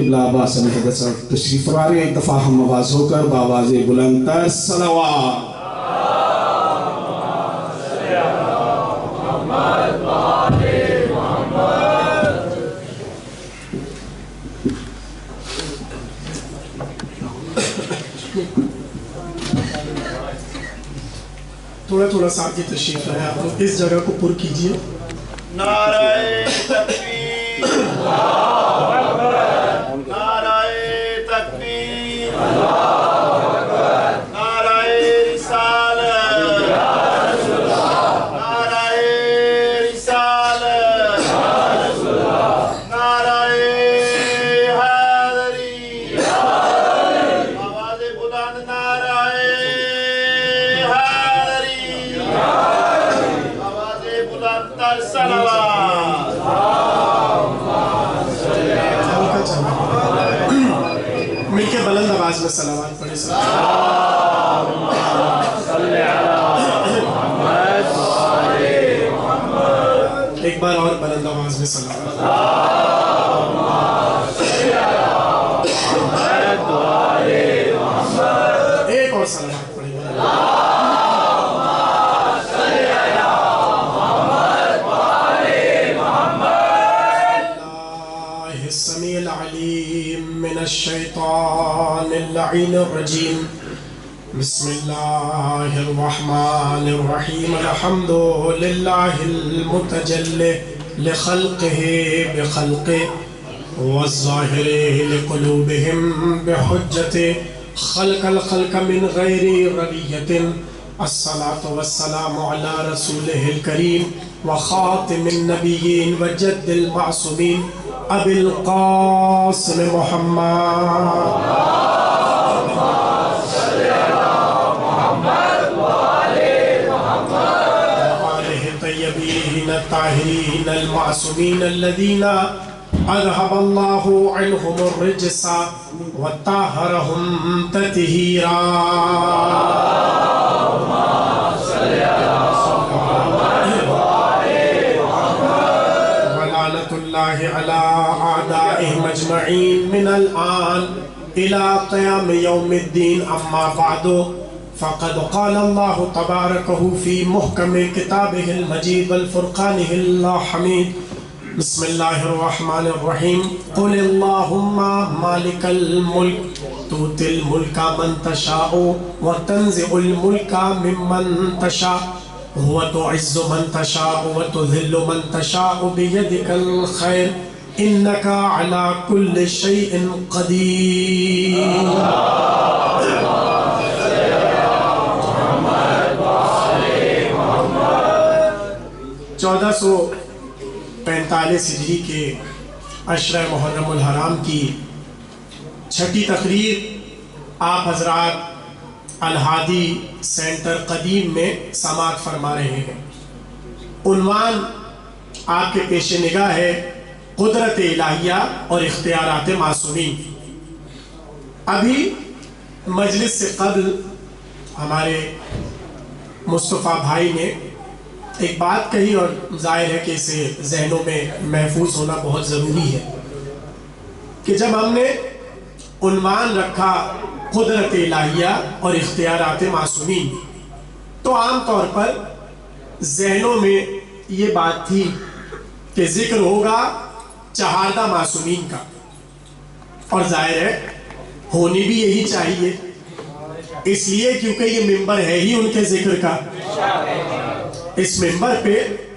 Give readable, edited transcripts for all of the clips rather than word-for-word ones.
قبلہ عباس المقدس تشریف فرما رہے ہیں. ایک دفعہ ہم آواز ہو کر بآواز بلند تر صلوات. تھوڑا تھوڑا ساتھ یہ تشریف لائے آپ لوگ اس جگہ کو پر کیجئے. نعرہ تکبیر، نعرہ تکبیر، نعرہ رسالت، نعرہ رسالت، نعرہ حیدری، آواز بلند نعرہ حیدری، آواز بلند تر صلوات. مل کے بلند آواز میں صلوات پڑھیں. ایک بار اور بلند آواز میں صلوات. ایک اور صلوات پڑھیں. السميع العليم من الشيطان اللعين الرجيم. بسم الله الرحمن الرحيم. الحمد لله المتجلي لخلقه بخلقه والظاهر لقلوبهم بحجته خلق الخلق من غير ربية. الصلاة والسلام على رسوله الكريم وخاتم النبيين وجد المعصومين ابی القاسم محمد وآلہ طیبین الطاہرین المعصومین الذین اذهب اللہ عنہم الرجس وطہرہم تطہیرا. على أعدائهم أجمعين من الآن إلى قيام يوم الدين. أما بعد فقد قال الله تبارك في محكم كتابه المجيد والفرقانه الحميد. بسم الله الرحمن الرحيم. قل اللهم مالك الملك تؤتي الملك من تشاء وتنزع الملك ممن تشاء وتعز من تشاء وتذل من تشاء بيدك الخير إنك على كل شيء قدير. 1445 ہجری کے عشرہ محرم الحرام کی چھٹی تقریر آپ حضرات الہادی سینٹر قدیم میں سماعت فرما رہے ہیں. عنوان آپ کے پیش نگاہ ہے قدرت الہیہ اور اختیارات معصومین. ابھی مجلس سے قبل ہمارے مصطفیٰ بھائی نے ایک بات کہی اور ظاہر ہے کہ اسے ذہنوں میں محفوظ ہونا بہت ضروری ہے کہ جب ہم نے عنوان رکھا قدرت الہیہ اور اختیارات معصومین تو عام طور پر ذہنوں میں یہ بات تھی کہ ذکر ہوگا چہاردہ معصومین کا، اور ظاہر ہے ہونی بھی یہی چاہیے، اس لیے کیونکہ یہ ممبر ہے ہی ان کے ذکر کا. اس ممبر پہ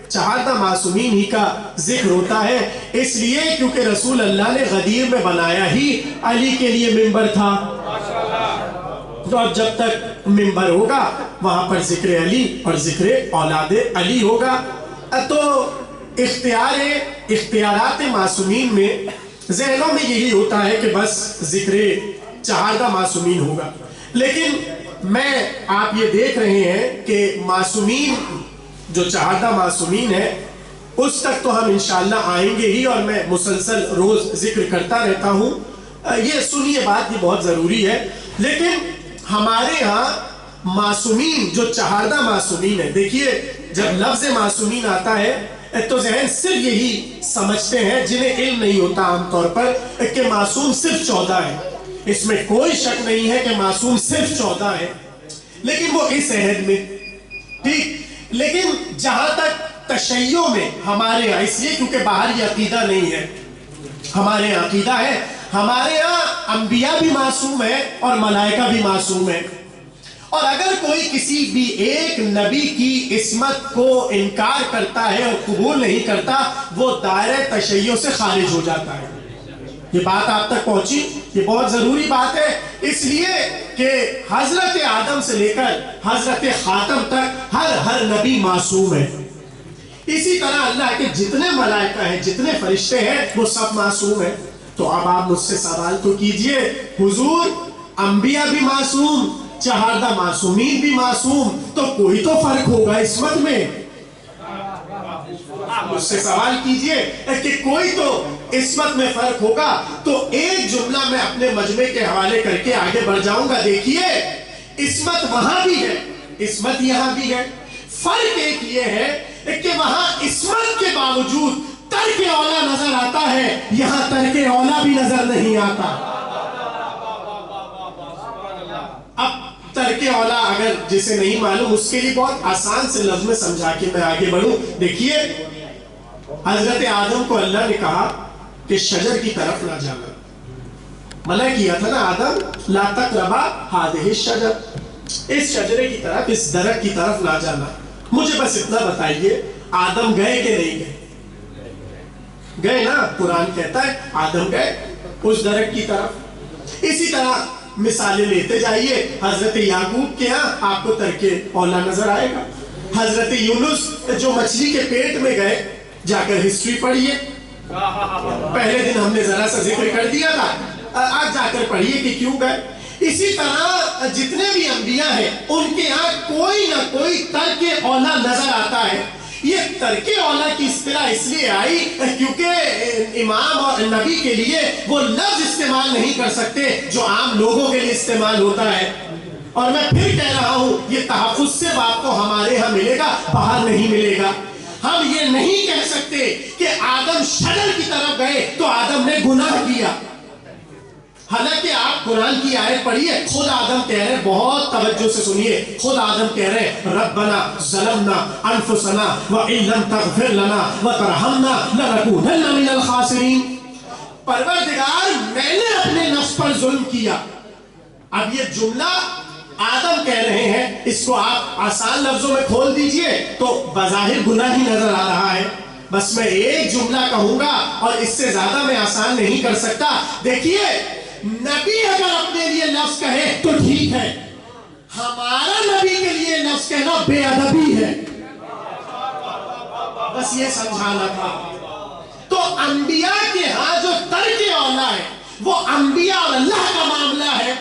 چہاردہ معصومین ہی کا ذکر ہوتا ہے، اس لیے کیونکہ رسول اللہ نے غدیر میں بنایا ہی علی کے لیے ممبر تھا. تو اب جب تک ممبر ہوگا وہاں پر ذکر علی اور ذکر اولاد علی ہوگا. تو اختیارات معصومین میں ذہنوں میں یہی ہوتا ہے کہ بس ذکر چہاردہ معصومین ہوگا، لیکن میں آپ یہ دیکھ رہے ہیں کہ معصومین جو چہاردہ معصومین ہے اس تک تو ہم انشاءاللہ آئیں گے ہی، اور میں مسلسل روز ذکر کرتا رہتا ہوں. یہ سنیے بات یہ بہت ضروری ہے. لیکن ہمارے ہاں معصومین جو چہاردہ معصومین ہے، دیکھیے جب لفظ معصومین آتا ہے تو ذہن صرف یہی سمجھتے ہیں جنہیں علم نہیں ہوتا عام طور پر کہ معصوم صرف 14 ہے. اس میں کوئی شک نہیں ہے کہ معصوم صرف 14 ہے، لیکن وہ اس عہد میں ٹھیک. لیکن جہاں تک تشیع میں ہمارے یہاں، اس لیے کیونکہ باہر یہ عقیدہ نہیں ہے، ہمارے یہاں عقیدہ ہے، ہمارے یہاں انبیاء بھی معصوم ہے اور ملائکہ بھی معصوم ہے. اور اگر کوئی کسی بھی ایک نبی کی عصمت کو انکار کرتا ہے اور قبول نہیں کرتا، وہ دائرہ تشیع سے خارج ہو جاتا ہے. یہ بات آپ تک پہنچی؟ یہ بہت ضروری بات ہے، اس لیے کہ حضرت آدم سے لے کر حضرت خاتم تک ہر نبی معصوم ہے. اسی طرح اللہ کے جتنے ملائکہ ہیں، جتنے فرشتے ہیں، وہ سب معصوم ہیں. تو اب آپ مجھ سے سوال تو کیجئے، حضور انبیاء بھی معصوم، چہاردہ معصومین بھی معصوم، تو کوئی تو فرق ہوگا عصمت میں. آپ مجھ سے سوال کیجئے کہ کوئی تو عصمت میں فرق ہوگا. تو ایک جملہ میں اپنے مجمع کے حوالے کر کے آگے بڑھ جاؤں گا. دیکھیے، عصمت وہاں بھی ہے، عصمت یہاں بھی ہے. فرق ایک یہ ہے کہ وہاں عصمت کے باوجود ترک اولا نظر آتا ہے، یہاں ترک اولا بھی نظر نہیں آتا. اب ترک اولا اگر جسے نہیں معلوم، اس کے لیے بہت آسان سے لفظ میں سمجھا کے میں آگے بڑھوں. دیکھیے، حضرت آدم کو اللہ نے کہا کہ شجر کی طرف نہ جانا. منع کیا تھا نا، آدم لا تقربا ہذہ الشجر، اس شجرے کی طرف، اس درخت کی طرف نہ جانا. مجھے بس اتنا بتائیے، آدم گئے کہ نہیں گئے؟ گئے نا. قرآن کہتا ہے آدم گئے اس درخت کی طرف. اسی طرح مثالیں لیتے جائیے. حضرت یعقوب کے ہاں آپ کو ترک اولا نظر آئے گا. حضرت یونس جو مچھلی کے پیٹ میں گئے، جا کر ہسٹری پڑھیے. پہلے دن ہم نے ذرا سا ذکر کر دیا تھا، آج جا کر پڑھیے کہ کیوں گئے. اسی طرح جتنے بھی انبیاء ہیں، ان کے ہاں کوئی نہ کوئی ترک اولا نظر آتا ہے. یہ ترک اولا کی اصطلاح اس لیے آئی کیونکہ امام اور نبی کے لیے وہ لفظ استعمال نہیں کر سکتے جو عام لوگوں کے لیے استعمال ہوتا ہے. اور میں پھر کہہ رہا ہوں، یہ تحفظ سے آپ کو ہمارے ہاں ملے گا، باہر نہیں ملے گا. ہم یہ نہیں کہہ سکتے کہ آدم شجر کی طرف گئے تو آدم نے گناہ کیا. حالانکہ آپ قرآن کی آیت پڑھیے، خود آدم کہہ رہے، بہت توجہ سے سنیے، خود آدم کہہ رہے ربنا ظلمنا انفسنا وان لم تغفر لنا وترحمنا لنکونن من الخاسرین. پروردگار، میں نے اپنے نفس پر ظلم کیا. اب یہ جملہ آدم کہہ رہے ہیں، اس کو آپ آسان لفظوں میں کھول دیجئے تو بظاہر گناہ ہی نظر آ رہا ہے. بس میں ایک جملہ کہوں گا اور اس سے زیادہ میں آسان نہیں کر سکتا. دیکھیے، نبی اگر اپنے لیے لفظ کہے تو ٹھیک ہے، ہمارا نبی کے لیے لفظ کہنا بے ادبی ہے. بس یہ سمجھانا تھا. تو انبیاء کے ہاں جو ترک اولا ہے، وہ انبیاء اور اللہ کا معاملہ ہے.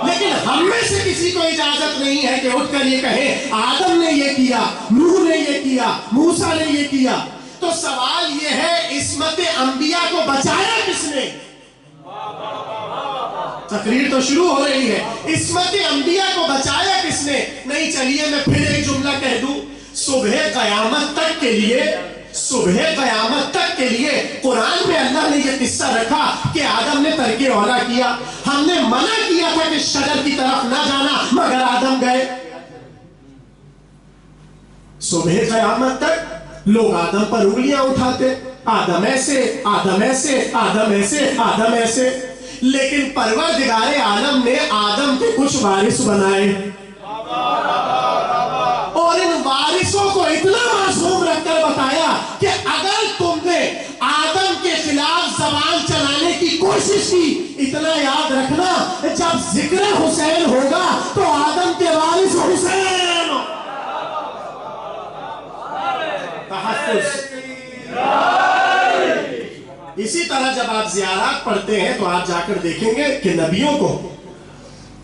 لیکن ہم میں سے کسی کو اجازت نہیں ہے کہ اٹھ کر یہ کہے آدم نے یہ کیا، نوح نے یہ کیا، موسیٰ نے یہ کیا. تو سوال یہ ہے، عصمت انبیاء کو بچایا کس نے؟ تقریر تو شروع ہو رہی ہے. عصمت انبیاء کو بچایا کس نے؟ نہیں. چلیے میں پھر ایک جملہ کہہ دوں. صبح قیامت تک کے لیے، صبح قیامت تک کے لیے قرآن میں اللہ نے یہ قصہ رکھا کہ آدم نے ترک اولا کیا. ہم نے منع کیا تھا کہ شجر کی طرف نہ جانا، مگر آدم گئے. صبح قیامت تک لوگ آدم پر انگلیاں اٹھاتے، آدم ایسے، آدم ایسے، آدم ایسے، آدم ایسے. لیکن پروردگار عالم نے آدم کے کچھ وارث بنائے، اور ان وارثوں کو اتنا معصوم رکھ کر بتایا کہ اگر تم نے آدم کے خلاف زبان چلانے کی کوشش کی، اتنا یاد رکھنا، جب ذکر حسین ہوگا تو آدم کے وارث حسین. تحفظ. اسی طرح جب آپ زیارات پڑھتے ہیں تو آپ جا کر دیکھیں گے کہ نبیوں کو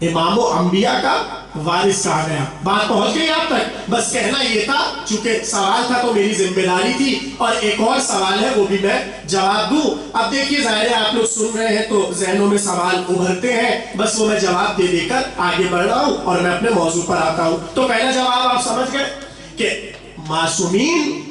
امام و انبیاء کا وارث کہا گیا. بات پہنچ گئی آپ تک؟ بس کہنا یہ تھا، چونکہ سوال تھا تو میری ذمہ داری تھی. اور ایک اور سوال ہے، وہ بھی میں جواب دوں. اب دیکھیے، ظاہر ہے آپ لوگ سن رہے ہیں تو ذہنوں میں سوال ابھرتے ہیں، بس وہ میں جواب دے دے کر آگے بڑھ رہا ہوں اور میں اپنے موضوع پر آتا ہوں. تو پہلا جواب آپ سمجھ گئے کہ معصومین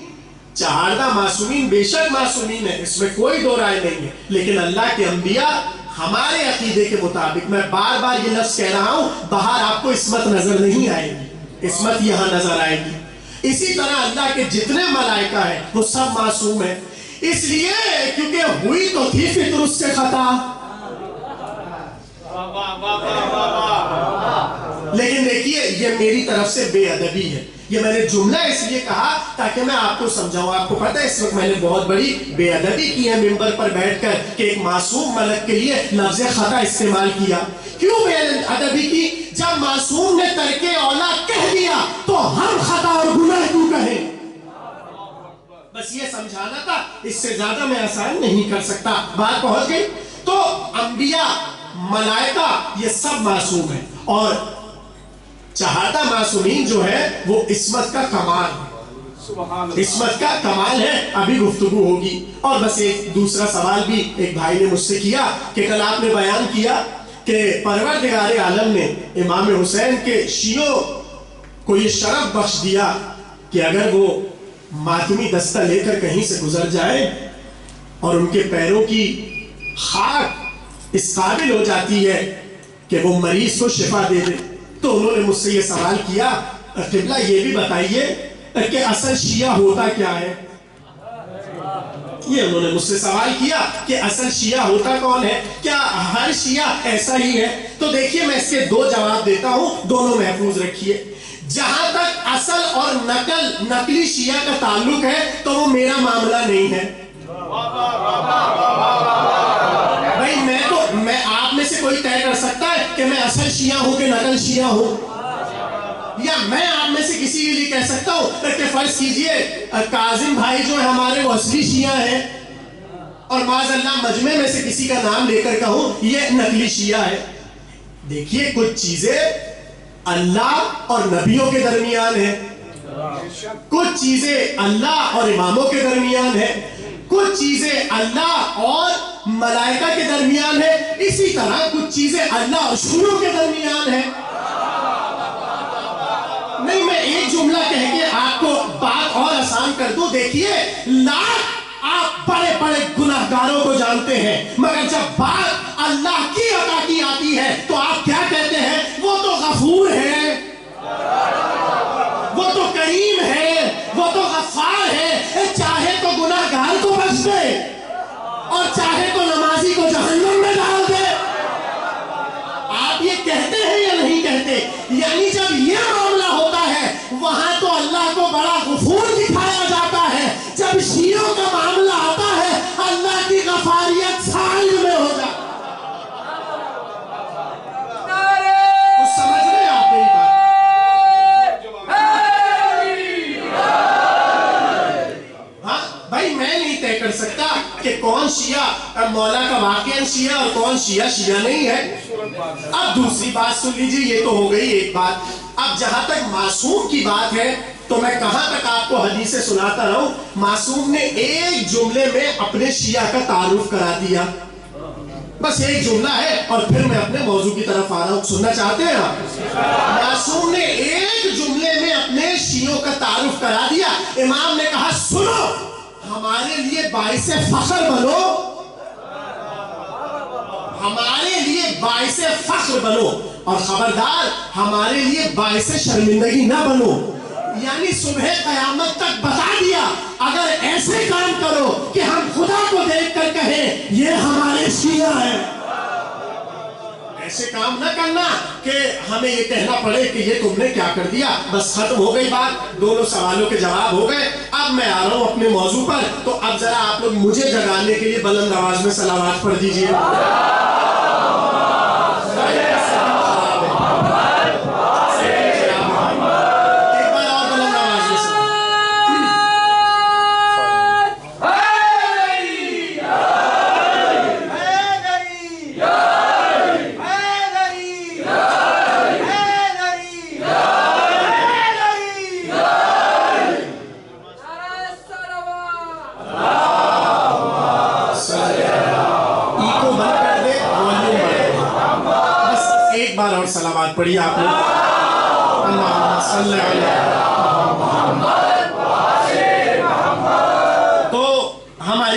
چہاردہ معصومین بے شک معصومین ہے، اس میں کوئی دو رائے نہیں ہے، لیکن اللہ کے انبیاء ہمارے عقیدے کے مطابق، میں بار بار یہ لفظ کہہ رہا ہوں، باہر آپ کو عصمت نظر نہیں آئے گی، عصمت یہاں نظر آئے گی۔ اسی طرح اللہ کے جتنے ملائکہ ہیں وہ سب معصوم ہیں، اس لیے کیونکہ ہوئی تو تھی فطر اس سے خطا، لیکن دیکھیے یہ میری طرف سے بے ادبی ہے۔ یہ میں نے جملہ اس لیے کہا تاکہ میں آپ کو سمجھاؤں۔ آپ کو پتہ ہے اس وقت میں نے بہت بڑی بے ادبی کی ہے ممبر پر بیٹھ کر کہ ایک معصوم ملک کے لیے لفظ خطا استعمال کیا۔ کیوں بے ادبی کی؟ جب معصوم نے ترک اولا کہہ دیا تو ہم خطا اور گناہ کیوں کہیں؟ بس یہ سمجھانا تھا، اس سے زیادہ میں آسان نہیں کر سکتا۔ بات پہنچ گئی؟ تو انبیاء، ملائکہ یہ سب معصوم ہیں، اور چہاردہ معصومین جو ہے وہ عصمت کا کمال ہے، عصمت کا کمال ہے۔ ابھی گفتگو ہوگی۔ اور بس ایک دوسرا سوال بھی ایک بھائی نے مجھ سے کیا کہ کل آپ نے بیان کیا کہ پروردگار عالم نے امام حسین کے شیعوں کو یہ شرف بخش دیا کہ اگر وہ ماتمی دستہ لے کر کہیں سے گزر جائے اور ان کے پیروں کی خاک اس قابل ہو جاتی ہے کہ وہ مریض کو شفا دے دے، تو انہوں نے مجھ سے یہ سوال کیا، قبلہ یہ بھی بتائیے کہ اصل شیعہ ہوتا کیا ہے؟ یہ انہوں نے مجھ سے سوال کیا کہ اصل شیعہ ہوتا کون ہے؟ کیا ہر شیعہ ایسا ہی ہے؟ تو دیکھیے میں اس کے دو جواب دیتا ہوں، دونوں محفوظ رکھیے۔ جہاں تک اصل اور نقلی شیعہ کا تعلق ہے تو وہ میرا معاملہ نہیں ہے۔ بھائی میں آپ میں سے کوئی طے کر سکتا ہے کہ میں اصل شیعہ ہوں کہ نقل شیعہ ہوں؟ یا میں آپ میں سے کسی کے لیے کہہ سکتا ہوں کہ فرض کیجئے کاظم بھائی جو ہے ہمارے وہ اصلی شیعہ ہیں، اور معاذ اللہ مجمع میں سے کسی کا نام لے کر کہوں یہ نقلی شیعہ ہے؟ دیکھیے کچھ چیزیں اللہ اور نبیوں کے درمیان ہیں، کچھ چیزیں اللہ اور اماموں کے درمیان ہیں، کچھ چیزیں اللہ اور ملائکہ کے درمیان ہے، اسی طرح کچھ چیزیں اللہ اور شیعوں کے درمیان ہے۔ نہیں، میں ایک جملہ کہہ کے آپ کو بات اور آسان کر دوں۔ دیکھیے لاکھ آپ بڑے بڑے گناہگاروں کو جانتے ہیں، مگر جب بات اللہ کی عطا کی آتی ہے تو آپ کیا کہتے ہیں؟ وہ تو غفور ہے، وہ تو کریم ہے، وہ تو غفار ہے، چاہے تو گناہگار کو بخش دے اور چاہے تو نمازی کو جہنم میں ڈال دے۔ آپ یہ کہتے ہیں یا نہیں کہتے؟ یعنی جب یہ معاملہ ہوتا ہے وہاں تو اللہ کو بڑا غفور دکھایا جاتا ہے، جب شیعوں کا معاملہ آتا ہے اللہ کی غفاریت سائل میں ہو جاتا ہے۔ کچھ سمجھ رہے ہیں آپ میری بات؟ ہاں بھائی، میں نہیں طے کر سکتا کہ کون شیعہ مولا کا واقعہ شیعہ اور کون شیعہ شیعہ نہیں ہے۔ اب دوسری بات سن لیجیے، یہ تو ہو گئی ایک بات۔ اب جہاں تک معصوم کی بات ہے تو میں کہاں تک آپ کو حدیثیں سناتا رہوں؟ معصوم نے ایک جملے میں اپنے شیعہ کا تعارف کرا دیا، بس ایک جملہ ہے، اور پھر میں اپنے موضوع کی طرف آ رہا ہوں۔ سننا چاہتے ہیں آپ؟ معصوم نے ایک جملے میں اپنے شیعوں کا تعارف کرا دیا۔ امام نے کہا سنو، ہمارے لیے باعث فخر بنو، ہمارے لیے باعث فخر بنو، اور خبردار ہمارے لیے باعث شرمندگی نہ بنو۔ یعنی صبح قیامت تک بتا دیا اگر ایسے کام کرو کہ ہم خدا کو دیکھ کر کہیں یہ ہمارے شیعہ ہیں، ایسے کام نہ کرنا کہ ہمیں یہ کہنا پڑے کہ یہ تم نے کیا کر دیا۔ بس ختم ہو گئی بات، دونوں سوالوں کے جواب ہو گئے۔ اب میں آ رہا ہوں اپنے موضوع پر، تو اب ذرا آپ لوگ مجھے جگانے کے لیے بلند آواز میں صلوات پڑھ دیجئے۔ صلوات پڑھیے آپ لوگ۔ اللہم صلی علی محمد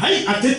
hay'atit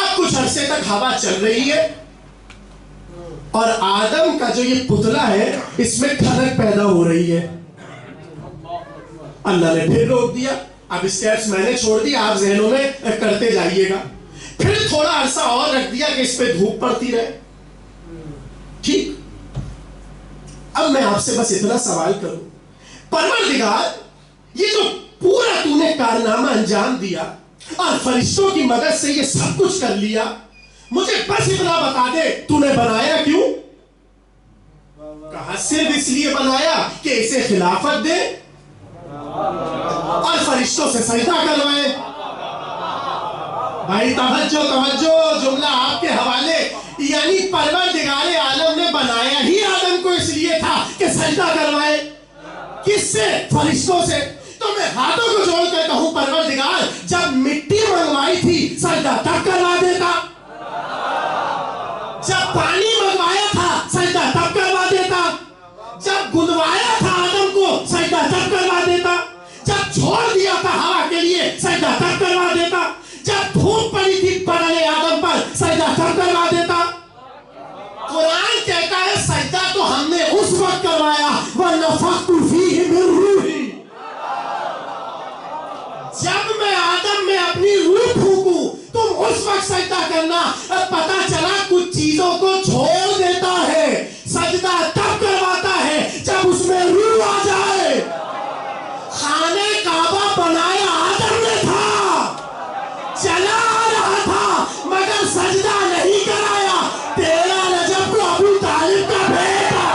اب کچھ عرصے تک ہوا چل رہی ہے اور آدم کا جو یہ پتلا ہے اس میں ٹھنڈک پیدا ہو رہی ہے. اللہ نے پھر روک دیا. اب اسٹیپس میں نے چھوڑ دی, آپ ذہنوں میں کرتے جائیے گا. پھر تھوڑا عرصہ اور رکھ دیا کہ اس پہ دھوپ پڑتی رہے. ٹھیک, اب میں آپ سے بس اتنا سوال کروں, پروردگار یہ جو پورا تو نے کارنامہ انجام دیا اور فرشتوں کی مدد سے یہ سب کچھ کر لیا, مجھے بس اتنا بتا دے تو نے بنایا کیوں؟ کہا صرف اس لیے بنایا کہ اسے خلافت دے اور فرشتوں سے سجدہ کروائے. بھائی توجہ توجہ, جملہ آپ کے حوالے. یعنی پروردگار عالم نے بنایا ہی آدم کو اس لیے تھا کہ سجدہ کروائے. کس سے؟ فرشتوں سے. تو میں ہاتھوں کو جوڑ کر کہوں پروردگار جب مٹی منگوائی تھی سجدہ تب کروا دیتا, جب پانی منگوایا تھا سجدہ تب کروا دیتا, جب گنوایا تھا آدم کو سجدہ تب کروا دیتا, جب چھوڑ دیا تھا ہوا کے لیے سجدہ تب کروا دیتا, جب دھوپ پڑی تھی پڑے آدم پر سجدہ تب کروا دیتا. قرآن کہتا ہے سجدہ تو ہم نے اس وقت کروایا وَنَفَخْتُ فِيهِ مِن رُوحِي, جب میں آدم میں اپنی روح پھونکوں تم اس وقت سجدہ کرنا. پتا چلا کچھ چیزوں کو چھوڑ دیتا ہے, سجدہ تب کرواتا ہے جب اس میں روح آ جائے. خانہ کعبہ بنایا آدم نے تھا, چلا آ رہا تھا مگر سجدہ نہیں کرایا. تیرا رجب کو ابو طالب کا بیٹا.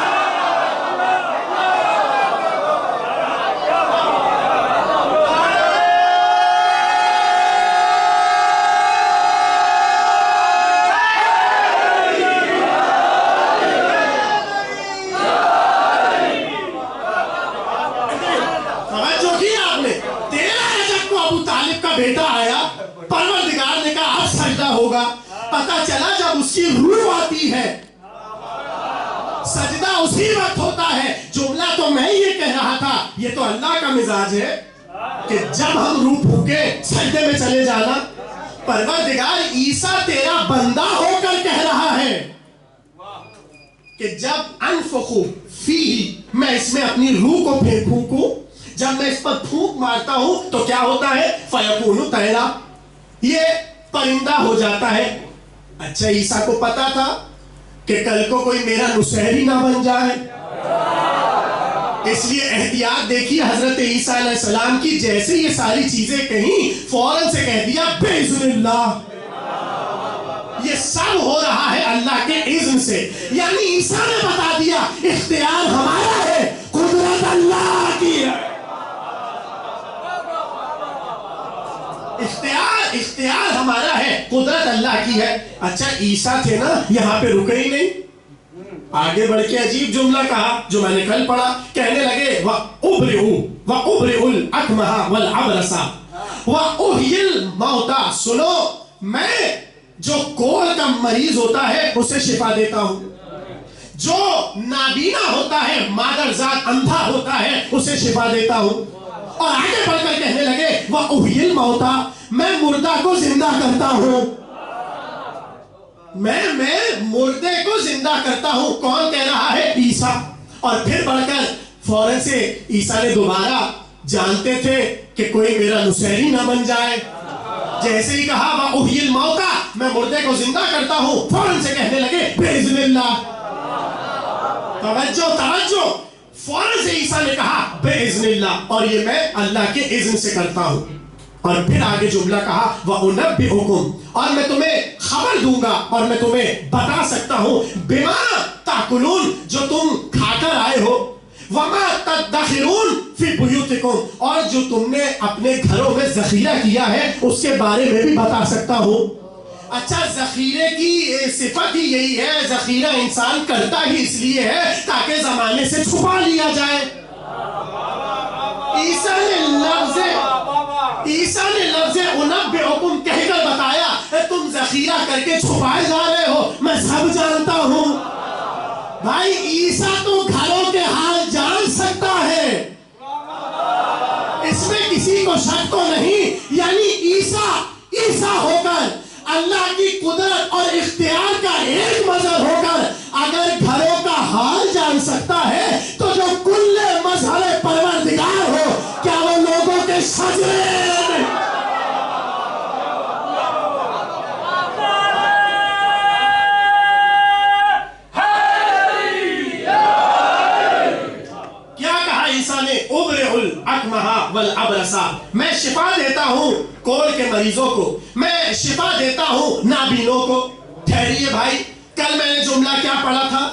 بیٹا آیا, پروردگار نے کہا اب سجدہ ہوگا. پتا چلا جب اس کی روح آتی ہے سجدہ اسی وقت ہوتا ہے. جملہ تو میں یہ کہہ رہا تھا, یہ تو اللہ کا مزاج ہے کہ جب ہم روح پھونکے سجدے میں چلے جانا. پروردگار عیسیٰ تیرا بندہ ہو کر کہہ رہا ہے کہ جب انفخو فیہ, میں اس میں اپنی روح کو پھونکوں, جب میں اس پر پھونک مارتا ہوں تو کیا ہوتا ہے؟ فَيَكُونُ طَيْرًا, یہ پرندہ ہو جاتا ہے. اچھا عیسیٰ کو پتا تھا کہ کل کو کوئی میرا نصیری نہ بن جائے, اس لیے احتیاط دیکھیے حضرت عیسیٰ علیہ السلام کی. جیسے یہ ساری چیزیں کہیں فوراً سے کہہ دیا بِإِذْنِ اللَّهِ, یہ سب ہو رہا ہے اللہ کے اذن سے. یعنی عیسیٰ نے بتا دیا اختیار ہمارا ہے, قدرت اللہ کی ہے. اختیار ہمارا ہے, قدرت اللہ کی ہے. اچھا عیسیٰ تھے نا, یہاں پہ رکے ہی نہیں, آگے بڑھ کے عجیب جملہ کہا جو میں نے کل پڑھا. کہنے لگے وَأُبْرِئُ الْأَكْمَحَ وَالْأَبْرَصَ وَأُحْيِي الْمَوْتَى, سنو میں جو کول کا مریض ہوتا ہے اسے شفا دیتا ہوں, جو نابینا ہوتا ہے مادرزاد اندھا ہوتا ہے اسے شفا دیتا ہوں. اور آگے بڑھ کر کہنے لگے وَأُحْيِي الْمَوْتَى, میں مردہ کو زندہ کرتا ہوں, میں مردے کو زندہ کرتا ہوں. کون کہہ رہا ہے؟ عیسیٰ. اور پھر بڑھ کر فوراً سے عیسیٰ نے دوبارہ, جانتے تھے کہ کوئی میرا نصیری نہ بن جائے, جیسے ہی کہا وَأُحْيِي الْمَوْتَى, میں مردے کو زندہ کرتا ہوں, فوراً سے کہنے لگے بِإِذْنِ اللَّهِ. توجہ, فوراً سے عیسیٰ نے کہا بِإِذْنِ اللَّهِ, اور یہ میں اللہ کے اذن سے کرتا ہوں. اور پھر آگے جملہ کہا وَأُنَبِّئُكُمْ, اور میں تمہیں خبر دوں گا اور میں تمہیں بتا سکتا ہوں بِمَا تَأْكُلُونَ, جو تم کھا کر آئے ہو, وَمَا تَدَّخِرُونَ فِي بُيُوتِكُمْ, اور جو تم نے اپنے گھروں میں ذخیرہ کیا ہے اس کے بارے میں بھی بتا سکتا ہوں. اچھا ذخیرے کی صفت ہی یہی ہے, ذخیرہ انسان کرتا ہی اس لیے ہے تاکہ زمانے سے چھپا لیا جائے. عیسیٰ نے لفظ انبئکم کہہ کر بتایا تم ذخیرہ کر کے چھپائے جا رہے ہو, میں سب جانتا ہوں. بھائی عیسیٰ تو گھروں کے حال جان سکتا ہے, اس میں کسی کو شک تو نہیں. یعنی عیسیٰ ہو کر اللہ کی سکتا ہے تو جو کل مظہر پروردگار ہو، کیا وہ لوگوں کے شجرے نہیں؟ میں شفا دیتا ہوں کول کے مریضوں کو، میں شفا دیتا ہوں نابینوں کو۔ ٹھہریے بھائی، کل میں نے جملہ کیا پڑھا تھا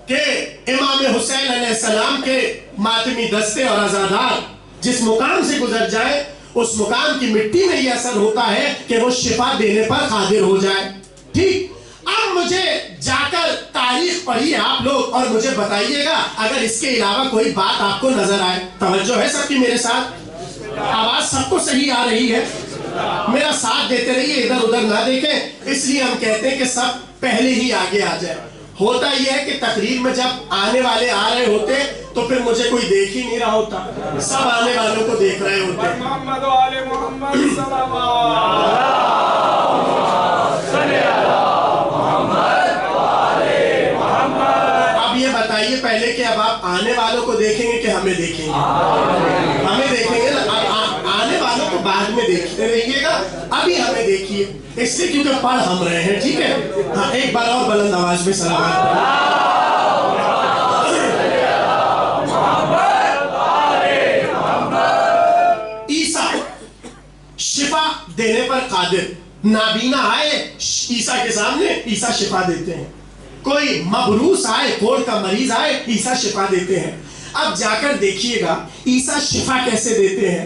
کہ امام حسین علیہ السلام کے ماتمی دستے اور عزادار جس مقام سے گزر جائے، اس مقام کی مٹی میں یہ اثر ہوتا ہے کہ وہ شفا دینے پر قادر ہو جائے۔ ٹھیک، اب مجھے جا کر تاریخ پڑھیے آپ لوگ اور مجھے بتائیے گا اگر اس کے علاوہ کوئی بات آپ کو نظر آئے۔ توجہ ہے سب کی میرے ساتھ؟ آواز سب کو صحیح آ رہی ہے؟ میرا ساتھ دیتے رہیے، ادھر ادھر نہ دیکھیں، اس لیے ہم کہتے ہیں کہ سب پہلے ہی آگے آ جائے۔ ہوتا یہ ہے کہ تقریر میں جب آنے والے آ رہے ہوتے تو پھر مجھے کوئی دیکھ ہی نہیں رہا ہوتا، سب آنے والوں کو دیکھ رہے ہوتے۔ محمد و آل محمد صلی اللہ بتائیے پہلے کہ اب آپ آنے والوں کو دیکھیں گے کہ ہمیں دیکھیں گے؟ ہمیں دیکھیں گے نا، آنے والوں کو بعد میں دیکھتے رہیے گا، ابھی ہمیں دیکھیے، اس لیے کیونکہ پڑھ ہم رہے ہیں۔ ٹھیک ہے، ہاں ایک بار اور بلند آواز میں سلام۔ عیسیٰ شفا دینے پر قادر، نابینا آئے عیسیٰ کے سامنے، عیسیٰ شفا دیتے ہیں۔ کوئی مبروس آئے، کوڑ کا مریض آئے، عیسیٰ شفا دیتے ہیں۔ اب جا کر دیکھیے گا عیسیٰ شفا کیسے دیتے ہیں۔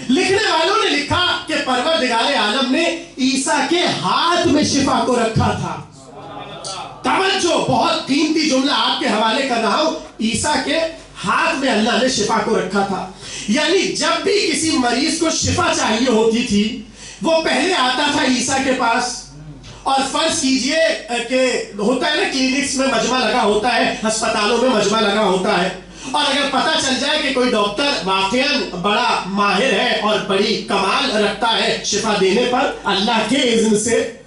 لکھنے والوں نے لکھا کہ پروردگار عالم نے عیسیٰ کے ہاتھ میں شفا کو رکھا تھا۔ توجہ، بہت قیمتی جملہ آپ کے حوالے کر رہا ہوں، عیسیٰ کے ہاتھ میں اللہ نے شفا کو رکھا تھا۔ یعنی جب بھی کسی مریض کو شفا چاہیے ہوتی تھی، وہ پہلے آتا تھا عیسیٰ کے پاس۔ اور فرض کیجئے کہ ہوتا ہے نا کلینکس میں مجمع لگا ہوتا ہے، ہسپتالوں میں مجمع لگا ہوتا ہے، اور اگر پتہ چل جائے کہ کوئی ڈاکٹر واقعاً بڑا ماہر ہے اور بڑی کمال رکھتا ہے شفا دینے پر اللہ کے اذن سے،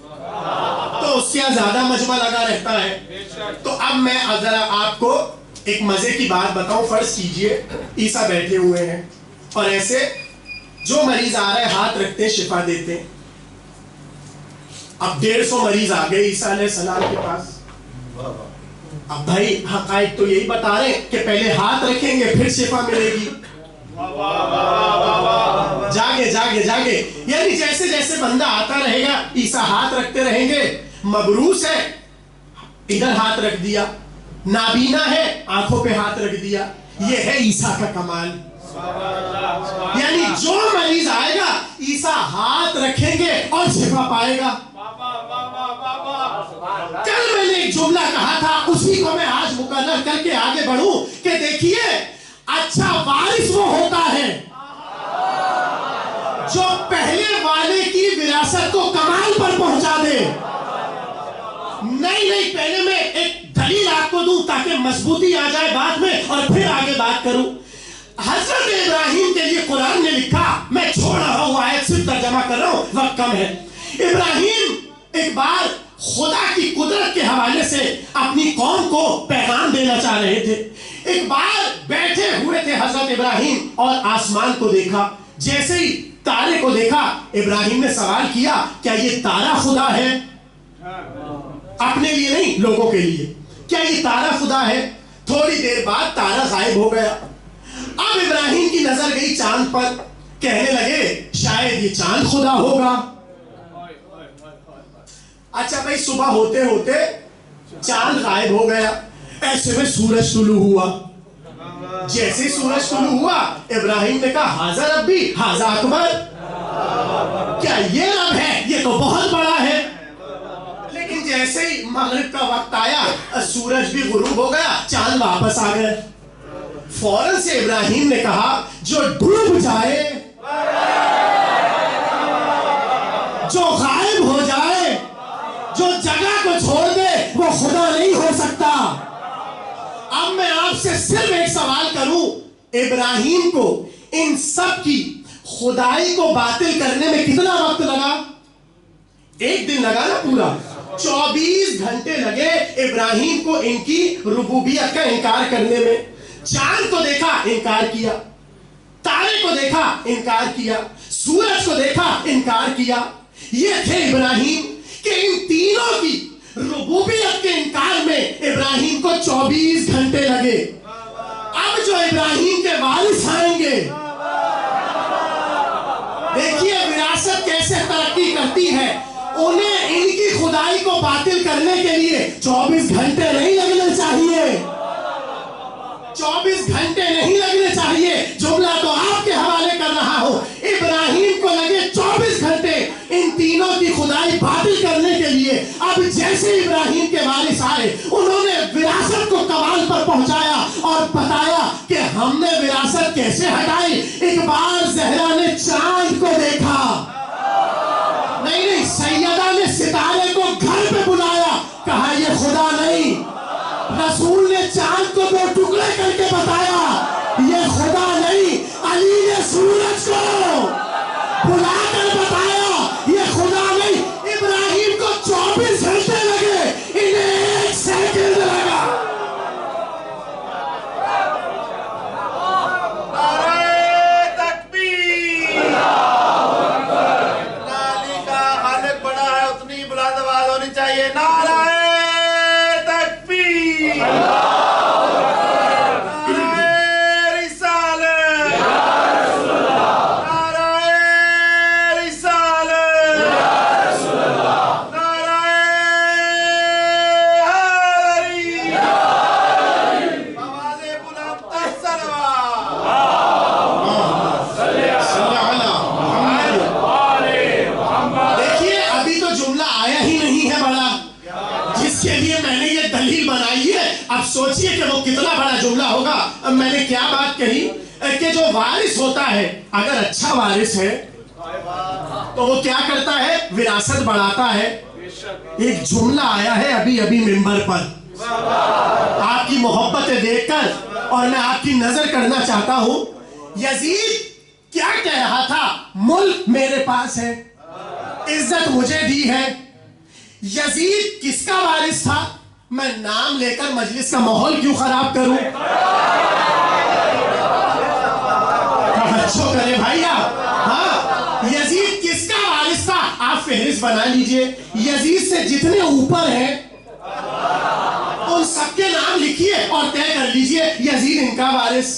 تو اس کے زیادہ مجمع لگا رہتا ہے۔ تو اب میں ذرا آپ کو ایک مزے کی بات بتاؤں۔ فرض کیجئے عیسیٰ بیٹھے ہوئے ہیں اور ایسے جو مریض آ رہا ہے ہاتھ رکھتے ہیں، شفا دیتے ہیں۔ اب 150 مریض آ گئے عیسیٰ علیہ السلام کے پاس۔ اب بھائی حقائق تو یہی بتا رہے ہیں کہ پہلے ہاتھ رکھیں گے پھر شفا ملے گی۔ جاگے جاگے جاگے، یعنی جیسے جیسے بندہ آتا رہے گا عیسیٰ ہاتھ رکھتے رہیں گے۔ مبروس ہے، ادھر ہاتھ رکھ دیا، نابینا ہے، آنکھوں پہ ہاتھ رکھ دیا۔ یہ ہے عیسیٰ کا کمال۔ یعنی جو مریض آئے گا عیسیٰ ہاتھ رکھیں گے اور شفا پائے گا۔ کل میں نے ایک جملہ کہا تھا، اسی کو میں آج مکرر کر کے آگے بڑھوں کہ دیکھیے اچھا وارث وہ ہوتا ہے جو پہلے والے کی وراثت کو کمال پر پہنچا دے۔ نہیں، پہلے میں ایک دلیل آپ کو دوں تاکہ مضبوطی آ جائے بعد میں اور پھر آگے بات کروں۔ حضرت ابراہیم کے لیے قرآن نے لکھا، میں چھوڑ رہا ہوں آیت صرف ترجمہ کر رہا ہوں، وقت کم ہے۔ ابراہیم ایک بار خدا کی قدرت کے حوالے سے اپنی قوم کو پیغام دینا چاہ رہے تھے۔ ایک بار بیٹھے ہوئے تھے حضرت ابراہیم اور آسمان کو دیکھا، جیسے ہی تارے کو دیکھا ابراہیم نے سوال کیا کیا یہ تارا خدا ہے؟ اپنے لیے نہیں، لوگوں کے لیے، کیا یہ تارا خدا ہے؟ تھوڑی دیر بعد تارا غائب ہو گیا۔ اب ابراہیم کی نظر گئی چاند پر، کہنے لگے شاید یہ چاند خدا ہوگا۔ اچھا بھائی، صبح ہوتے ہوتے چاند غائب ہو گیا، ایسے میں سورج طلوع ہوا۔ جیسے سورج طلوع ہوا ابراہیم نے کہا ہاذا ربی ہاذا اکبر، کیا یہ رب ہے؟ یہ تو بہت بڑا ہے۔ لیکن جیسے ہی مغرب کا وقت آیا سورج بھی غروب ہو گیا، چاند واپس آ گئے۔ فوراً سے ابراہیم نے کہا جو ڈوب جائے، جو غائب ہو جائے، جو جگہ کو چھوڑ دے وہ خدا نہیں ہو سکتا۔ اب میں آپ سے صرف ایک سوال کروں، ابراہیم کو ان سب کی خدائی کو باطل کرنے میں کتنا وقت لگا؟ ایک دن لگا نا پورا؟ 24 گھنٹے لگے ابراہیم کو ان کی ربوبیت کا انکار کرنے میں. چاند کو دیکھا انکار کیا, تارے کو دیکھا انکار کیا, سورج کو دیکھا انکار کیا. یہ تھے ابراہیم کہ ان تینوں کی ربوبیت کے انکار میں ابراہیم کو 24 گھنٹے لگے. اب جو ابراہیم کے وارث آئیں گے, دیکھیے وراثت کیسے ترقی کرتی ہے. انہیں ان کی خدائی کو باطل کرنے کے لیے 24 گھنٹے نہیں لگنے چاہیے, 24 گھنٹے نہیں لگنے چاہیے. جملہ تو آپ کے حوالے کر رہا ہوں. ابراہیم کو لگے 24 گھنٹے ان تینوں کی خدائی باطل کرنے کے لیے. اب جیسے ابراہیم کے وارث آئے, انہوں نے وراثت کو کمال پر پہنچایا اور بتایا کہ ہم نے وراثت کیسے ہٹائی. ایک بار زہرا نے چاند کو دیکھا, نہیں سیدہ نے ستارے کو گھر پہ بلایا, کہا یہ خدا نہیں. رسول نے چاند کو 2 ٹکڑے کر کے بتایا یہ خدا نہیں. علی نے سورج کو بلا کر بتایا یہ خدا نہیں. ابراہیم کو 24 گھنٹے لگے, انہیں 1 سیکنڈ لگا. نعرہ تکبیر. نالی کا خالق بڑا ہے, اتنی بلند آواز ہونی چاہیے. نعرہ تکبیر. نعرہ رسالت. نعرہ رسالت. نعرہ حیدری. آواز بلند تر صلوات. دیکھیے ابھی تو جملہ آیا ہی نہیں ہے بڑا, جس کے لیے میں نے یہ دلیل بنائی ہے. اب سوچئے کہ وہ کتنا بڑا جملہ ہوگا. اب میں نے کیا بات کہی کہ جو وارث ہوتا ہے, اگر اچھا وارث ہے تو وہ کیا کرتا ہے, وراثت بڑھاتا ہے. ایک جملہ آیا ہے ابھی ابھی منبر پر, آپ کی محبتیں دیکھ کر, اور میں آپ کی نظر کرنا چاہتا ہوں. یزید کیا کہہ رہا تھا, ملک میرے پاس ہے, عزت مجھے دی ہے. یزید کس کا وارث تھا؟ میں نام لے کر مجلس کا ماحول کیوں خراب کروں؟ توجہ کریں بھائی آپ. ہاں, یزید کس کا وارث تھا؟ آپ فہرست بنا لیجئے. یزید سے جتنے اوپر ہیں ان سب کے نام لکھیے اور طے کر لیجئے یزید ان کا وارث.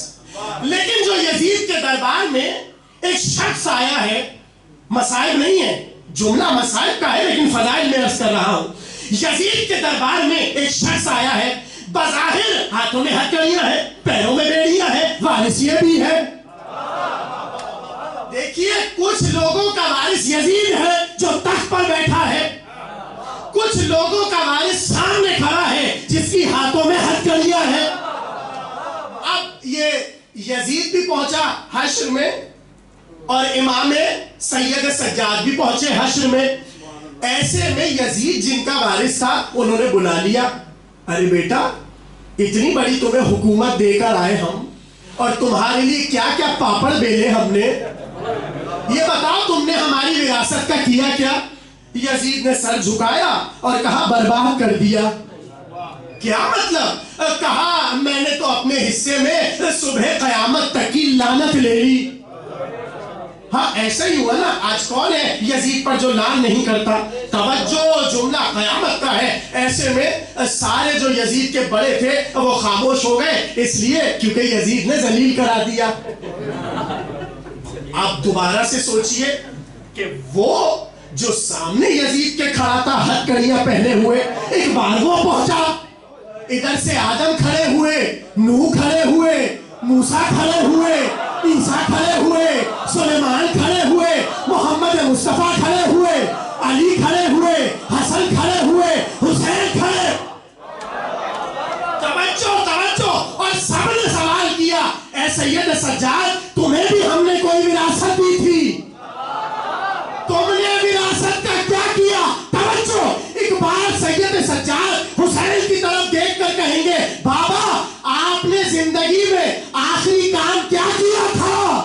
لیکن جو یزید کے دربار میں ایک شخص آیا ہے, مصائب نہیں ہے, جملہ مصائب کا ہے لیکن فضائل میں عرض کر رہا ہوں. یزید کے دربار میں ایک شخص آیا ہے, بظاہر ہاتھوں میں ہتھکڑیاں ہیں, پیروں میں بیڑیاں ہیں, وارث یہ بھی ہے. دیکھیے کچھ لوگوں کا وارث یزید ہے جو تخت پر بیٹھا ہے, کچھ لوگوں کا وارث سامنے کھڑا ہے جس کی ہاتھوں میں ہتھکڑیاں ہیں. اب یہ یزید بھی پہنچا حشر میں, اور امام سید سجاد بھی پہنچے حشر میں. ایسے میں یزید جن کا وارث تھا انہوں نے بلا لیا, ارے بیٹا اتنی بڑی تمہیں حکومت دے کر آئے ہم, اور تمہارے لیے کیا کیا پاپڑ بیلے ہم نے, یہ بتاؤ تم نے ہماری وراثت کا کیا کیا؟ یزید نے سر جھکایا اور کہا برباد کر دیا. کیا مطلب؟ کہا میں نے تو اپنے حصے میں صبح قیامت تک کی لعنت لے لی. ہاں ایسا ہی ہوا نا, آج کون ہے یزید پر جو لعن نہیں کرتا؟ توجہ, جملہ قیامت کا ہے. ایسے میں سارے جو یزید کے بڑے تھے وہ خاموش ہو گئے, اس لیے کیونکہ یزید نے ذلیل کرا دیا. آپ دوبارہ سے سوچئے کہ وہ جو سامنے یزید کے کھڑا تھا ہتھکڑیاں پہنے ہوئے, ایک بار وہ پہنچا, ادھر سے آدم کھڑے ہوئے, نوح کھڑے ہوئے, موسیٰ کھڑے ہوئے, عیسیٰ کھڑے ہوئے, سلیمان کھڑے ہوئے, محمد مصطفیٰ کھڑے ہوئے, علی کھڑے ہوئے, حسن کھڑے ہوئے, حسین کھڑے. توجہ, اور سب نے سوال کیا, اے سید سجاد تمہیں بھی ہم نے کوئی وراثت دی تھی, تم نے وراثت کا کیا کیا؟ توجہ, ایک بار سید سجاد حسین کی طرف دیکھ کر کہیں گے, بابا آپ نے زندگی میں آخری کام کیا کیا تھا؟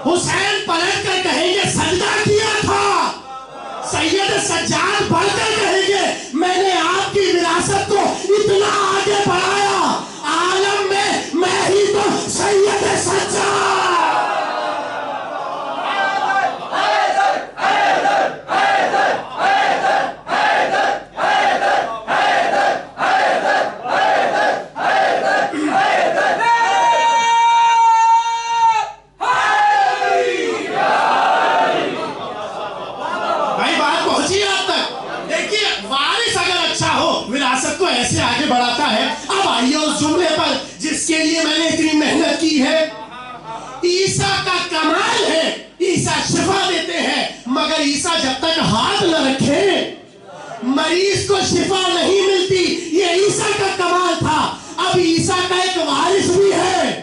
حسین پلٹ کر کہیں گے سجدہ کیا تھا. سید سجاد بڑھ کر کہیں گواہی ہے اس جملے پر جس کے لیے میں نے اتنی محنت کی ہے. عیسیٰ کا کمال ہے عیسیٰ شفا دیتے ہیں، مگر عیسیٰ جب تک ہاتھ نہ رکھیں مریض کو شفا نہیں ملتی. یہ عیسیٰ کا کمال تھا. اب عیسیٰ کا ایک وارث بھی ہے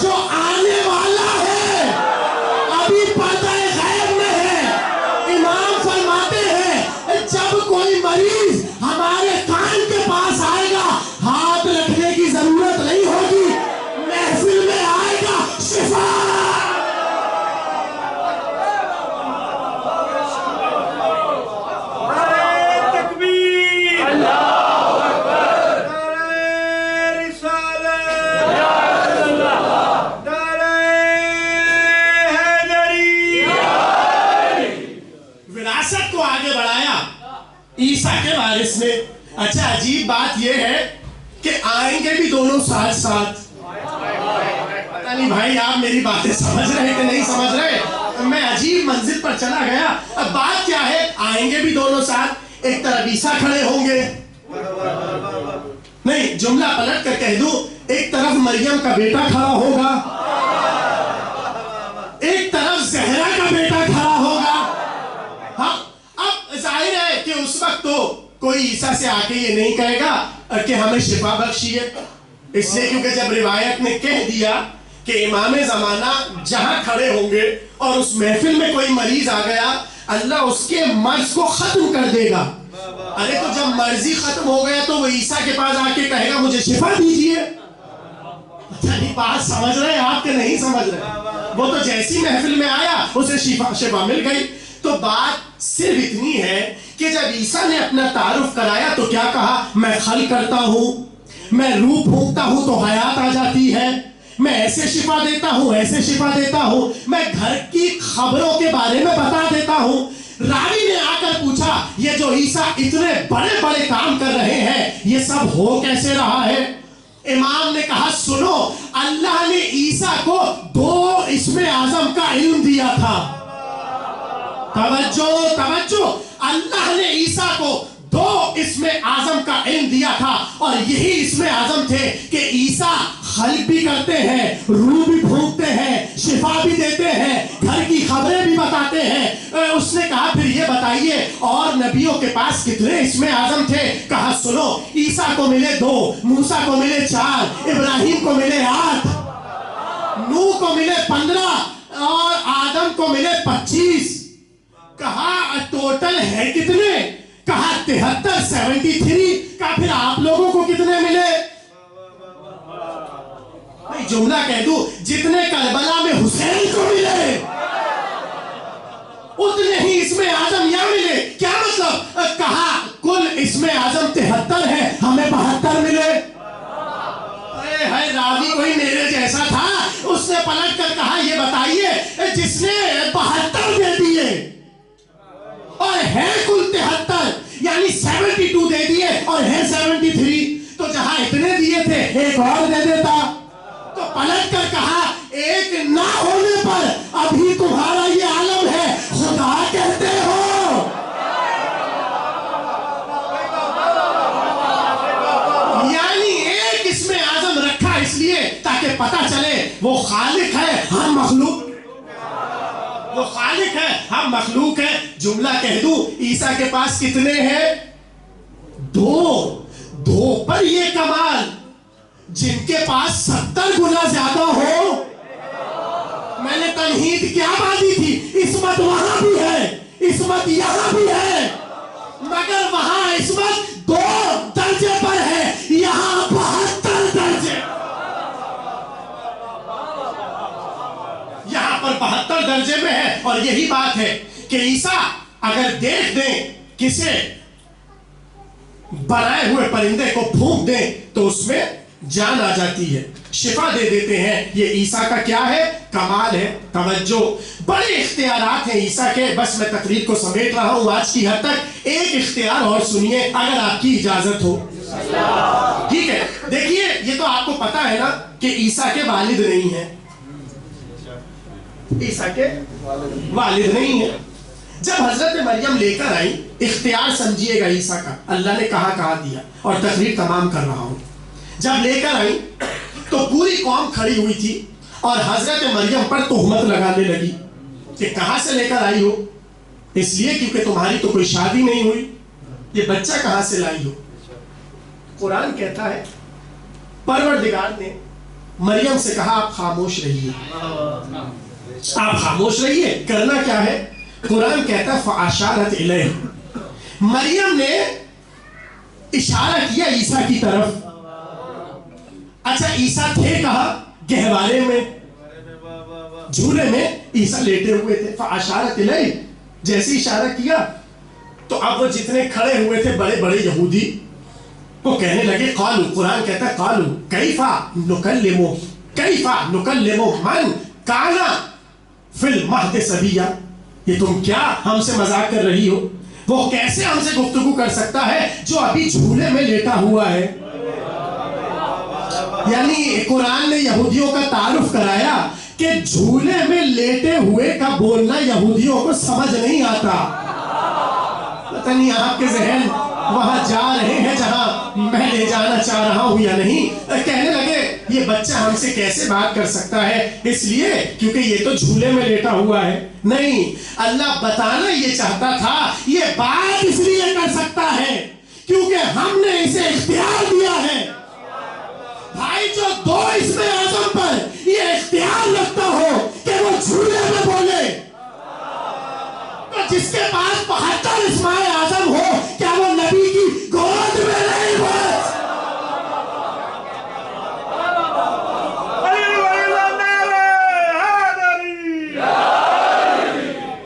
جو آنے والا ہے، ابھی پردہ غیب میں ہے. امام فرماتے ہیں جب کوئی مریض ہمارے کان کے پاس آئے گا ہاتھ رکھنے کی ضرورت نہیں ہوگی، محفل میں آئے گا شفا. عیسیٰ کے وارث نے. اچھا عجیب بات یہ ہے کہ آئیں گے بھی دونوں ساتھ ساتھ. پتہ نہیں بھائی آپ میری باتیں سمجھ رہے کہ نہیں سمجھ رہے. میں عجیب منزل پر چلا گیا. اب بات کیا ہے؟ آئیں گے بھی دونوں ساتھ. ایک طرف عیسیٰ کھڑے ہوں گے، نہیں جملہ پلٹ کر کہہ دوں ایک طرف مریم کا بیٹا کھڑا ہوگا، ایک طرف زہرا کا بیٹا کھڑا ہوگا. ہاں اب ظاہر ہے کہ اس وقت تو کوئی عیسیٰ سے آ کے یہ نہیں کہے گا کہ ہمیں شفا بخشیے، اس لیے کیونکہ جب روایت نے کہہ دیا کہ امام زمانہ جہاں کھڑے ہوں گے اور اس محفل میں کوئی مریض آ گیا اللہ اس کے مرض کو ختم کر دے گا. ارے تو جب مرضی ختم ہو گیا تو وہ عیسیٰ کے پاس آ کے کہے گا مجھے شفا دیجیے. نہیں بات سمجھ رہے آپ کے نہیں سمجھ رہے. وہ تو جیسی محفل میں آیا اسے شفا مل گئی. تو بات صرف اتنی ہے کہ جب عیسیٰ نے اپنا تعارف کرایا تو کیا کہا؟ میں خلق کرتا ہوں، میں روح پھونکتا ہوں تو حیات آ جاتی ہے، میں ایسے شفا دیتا ہوں ایسے شفا دیتا ہوں، میں گھر کی خبروں کے بارے میں بتا دیتا ہوں. راوی نے آ کر پوچھا یہ جو عیسیٰ اتنے بڑے بڑے کام کر رہے ہیں یہ سب ہو کیسے رہا ہے؟ امام نے کہا سنو، اللہ نے عیسیٰ کو 2 اسم اعظم کا علم دیا تھا. توجہ، اللہ نے عیسیٰ کو 2 اسم اعظم کا علم دیا تھا اور یہی اسم اعظم تھے کہ عیسیٰ خلق بھی کرتے ہیں، روح بھی پھونکتے ہیں، شفا بھی دیتے ہیں، گھر کی خبریں بھی بتاتے ہیں. اس نے کہا پھر یہ بتائیے اور نبیوں کے پاس کتنے اسم اعظم تھے؟ کہا سنو، عیسیٰ کو ملے 2، موسیٰ کو ملے 4، ابراہیم کو ملے 8، نوح کو ملے 15 اور آدم کو ملے 25. کہا ٹوٹل ہے کتنے؟ کہا 73 73. کہا پھر آپ لوگوں کو کتنے ملے؟ میں جملہ کہہ دوں جتنے کربلا میں حسین کو ملے اتنے ہی اسم اعظم یہاں ملے. کیا مطلب؟ کہا کل اسم اعظم 73 ہے، ہمیں 72 ملے. راوی کوئی میرے جیسا تھا، اس نے پلٹ کر کہا یہ بتائیے جس نے 72 دے دیے اور ہے کل 73 یعنی 72 دے دیے اور ہے 73، تو جہاں اتنے دیے تھے ایک اور دے دیتا. تو پلٹ کر کہا ایک نہ ہونے پر ابھی تمہارا یہ عالم ہے خدا کہتے ہو. یعنی ایک اسم اعظم رکھا اس لیے تاکہ پتہ چلے وہ خالق ہے ہم مخلوق، وہ خالق ہے ہم مخلوق ہیں. جملہ کہہ دوں عیسیٰ کے پاس کتنے ہیں؟ 2 پر یہ کمال جن کے پاس 70 گنا زیادہ ہو. میں نے تمہید کیا باتیں تھی؟ عصمت وہاں بھی ہے، عصمت یہاں بھی ہے، مگر وہاں عصمت 2 درجے پر ہے، یہاں 72 درجے. یہاں پر 72 درجے میں ہے. اور یہی بات ہے کہ عیسیٰ اگر دیکھ دیں کسے بنائے ہوئے پرندے کو پھونک دیں تو اس میں جان آ جاتی ہے، شفا دے دیتے ہیں. یہ عیسیٰ کا کیا ہے؟ کمال ہے. توجہ، بڑے اختیارات ہیں عیسیٰ کے. بس میں تقریر کو سمیٹ رہا ہوں آج کی حد تک. ایک اختیار اور سنیے اگر آپ کی اجازت ہو. ٹھیک ہے، دیکھیے یہ تو آپ کو پتا ہے نا کہ عیسیٰ کے والد نہیں ہیں، عیسیٰ کے والد نہیں ہیں. جب حضرت مریم لے کر آئی، اختیار سمجھیے گا عیسیٰ کا، اللہ نے کہا دیا اور تقریر تمام کر رہا ہوں. جب لے کر آئی تو پوری قوم کھڑی ہوئی تھی اور حضرت مریم پر تہمت لگانے لگی کہ کہاں سے لے کر آئی ہو؟ اس لیے کیونکہ تمہاری تو کوئی شادی نہیں ہوئی، یہ بچہ کہاں سے لائی ہو؟ قرآن کہتا ہے پروردگار نے مریم سے کہا آپ خاموش رہیے، آپ خاموش رہیے، کرنا کیا ہے؟ قرآن کہتا ہے فَأَشَارَتْ إِلَيْهِ، مریم نے اشارہ کیا عیسیٰ کی طرف۔ اچھا عیسیٰ تھے کہاں؟ گہوارے میں، جھولے میں عیسیٰ لیٹے ہوئے تھے۔ فَأَشَارَتْ إِلَيْهِ، جیسے اشارہ کیا تو اب وہ جتنے کھڑے ہوئے تھے بڑے بڑے یہودی وہ کہنے لگے قالو، قرآن کہتا ہے قالو کیفا نکلمو، کیفا نکلمو من کانا فی المہد صبیا، یہ تم کیا ہم سے مذاق کر رہی ہو؟ وہ کیسے ہم سے گفتگو کر سکتا ہے جو ابھی جھولے میں لیٹا ہوا ہے؟ یعنی قرآن نے یہودیوں کا تعارف کرایا کہ جھولے میں لیٹے ہوئے کا بولنا یہودیوں کو سمجھ نہیں آتا۔ پتہ نہیں آپ کے ذہن وہاں جا رہے ہیں جہاں میں لے جانا چاہ رہا ہوں یا نہیں۔ کہنے لگے یہ بچہ ہم سے کیسے بات کر سکتا ہے، اس لیے کیونکہ یہ تو جھولے میں لیٹا ہوا ہے۔ نہیں، اللہ بتانا یہ چاہتا تھا یہ بات اس لیے کر سکتا ہے کیونکہ ہم نے اسے اختیار دیا ہے۔ بھائی جو دو اسم اعظم پر یہ اختیار رکھتا ہو کہ وہ جھولے میں بولے، تو جس کے پاس 72 اسم اعظم ہو کیا وہ نبی کی گود میں نہیں بس؟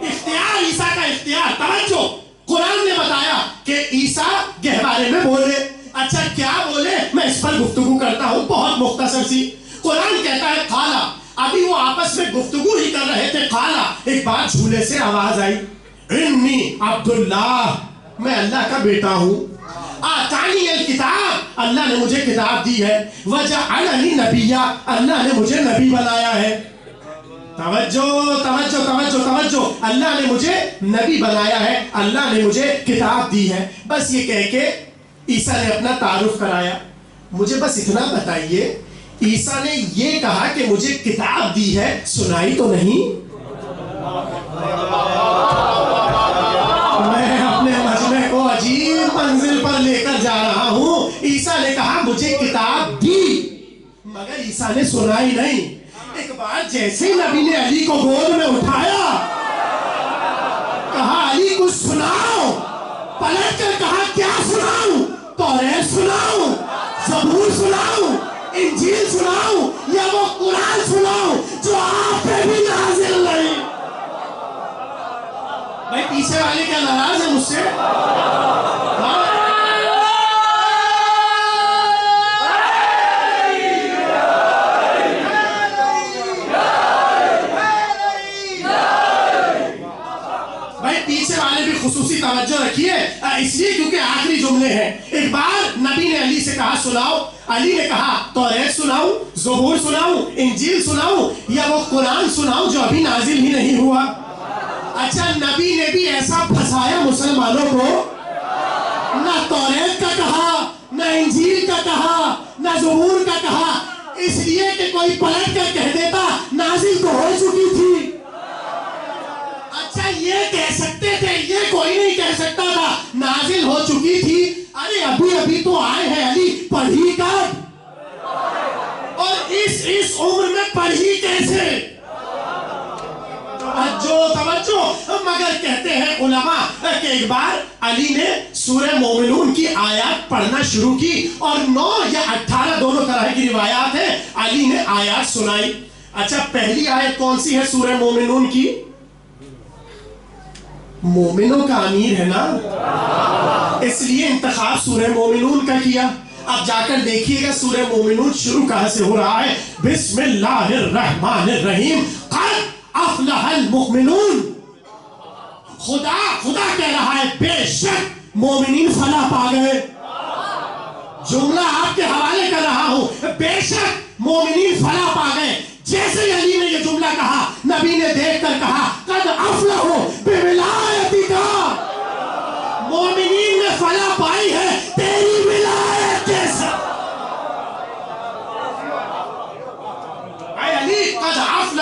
اختیار عیسیٰ کا اختیار، توجہ، قرآن نے بتایا کہ عیسیٰ گہوارے میں بولے۔ اچھا کیا بولے؟ میں اس پر گفتگو کرتا ہوں بہت مختصر سی۔ قرآن کہتا ہے قالا، ابھی وہ آپس میں گفتگو ہی کر رہے تھے، قالا، ایک بار جھولے سے آواز آئی، انی عبداللہ، میں اللہ کا بیٹا ہوں، آتانی الکتاب، اللہ نے مجھے کتاب دی ہے، وجعلنی نبیا، اللہ نے مجھے نبی بنایا ہے۔ توجہ توجہ توجہ توجہ، اللہ نے مجھے نبی بنایا ہے، اللہ نے مجھے کتاب دی ہے۔ بس یہ کہہ کے عیسیٰ نے اپنا تعارف کرایا۔ مجھے بس اتنا بتائیے، عیسیٰ نے یہ کہا کہ مجھے کتاب دی ہے، سنائی تو نہیں؟ میں اپنے مجمع کو عجیب منزل پر لے کر جا رہا ہوں۔ عیسیٰ نے کہا مجھے کتاب دی، مگر عیسیٰ نے سنائی نہیں۔ ایک بار جیسے نبی نے علی کو گود میں اٹھایا، کہا علی کچھ سناؤ، پلٹ کر کہا کیا سناؤں؟ توریت سناؤں، زبور سناؤں، انجیل سناؤں، یا وہ قرآن سناؤں جو آپ پہ بھی نازل نہیں؟ بھائی پیچھے والے کیا ناراض ہیں مجھ سے؟ بھائی پیچھے والے بھی خصوصی توجہ رکھیے، اس لیے کیونکہ آخری جملے ہیں۔ ایک بار نبی نے علی سے کہا سناؤ، علی نے کہا توریت سناؤں، زبور سناؤں، انجیل سناؤں، یا وہ قرآن سناؤں جو ابھی نازل ہی نہیں ہوا؟ اچھا نبی نے بھی ایسا پھنسایا مسلمانوں کو، نہ توریت کا کہا، نہ انجیل کا کہا، نہ زبور کا کہا، اس لیے کہ کوئی پلٹ کر کہہ دیتا نازل تو ہو چکی تھی۔ اچھا یہ کہہ سکتے تھے، یہ کوئی نہیں کہہ سکتا تھا نازل ہو چکی تھی۔ ارے ابھی ابھی تو آئے ہیں علی، پڑھی کب؟ اور اس عمر میں پڑھی کیسے؟ توجہ، مگر کہتے ہیں علماء کہ ایک بار علی نے سورہ مومنون کی آیات پڑھنا شروع کی، اور 9 یا 18 دونوں طرح کی روایات ہیں، علی نے آیات سنائی۔ اچھا پہلی آیت کون سی ہے سورہ مومنون کی؟ مومنوں کا امیر ہے نا، اس لیے انتخاب سورہ مومنون کا کیا۔ اب جا کر دیکھیے گا سورہ مومنون شروع کہاں سے ہو رہا ہے؟ بسم اللہ الرحمن الرحیم، قد افلح المؤمنون۔ خدا کہہ رہا ہے بے شک مومنین فلاح پا گئے۔ جملہ آپ کے حوالے کر رہا ہوں، بے شک مومنین فلاح پا گئے۔ جیسے ہی علی نے یہ جملہ کہا، نبی نے دیکھ کر کہا قد افلحوا بولایتک، مومنین نے فلاح پائی ہے تیری ولایت کے ساتھ۔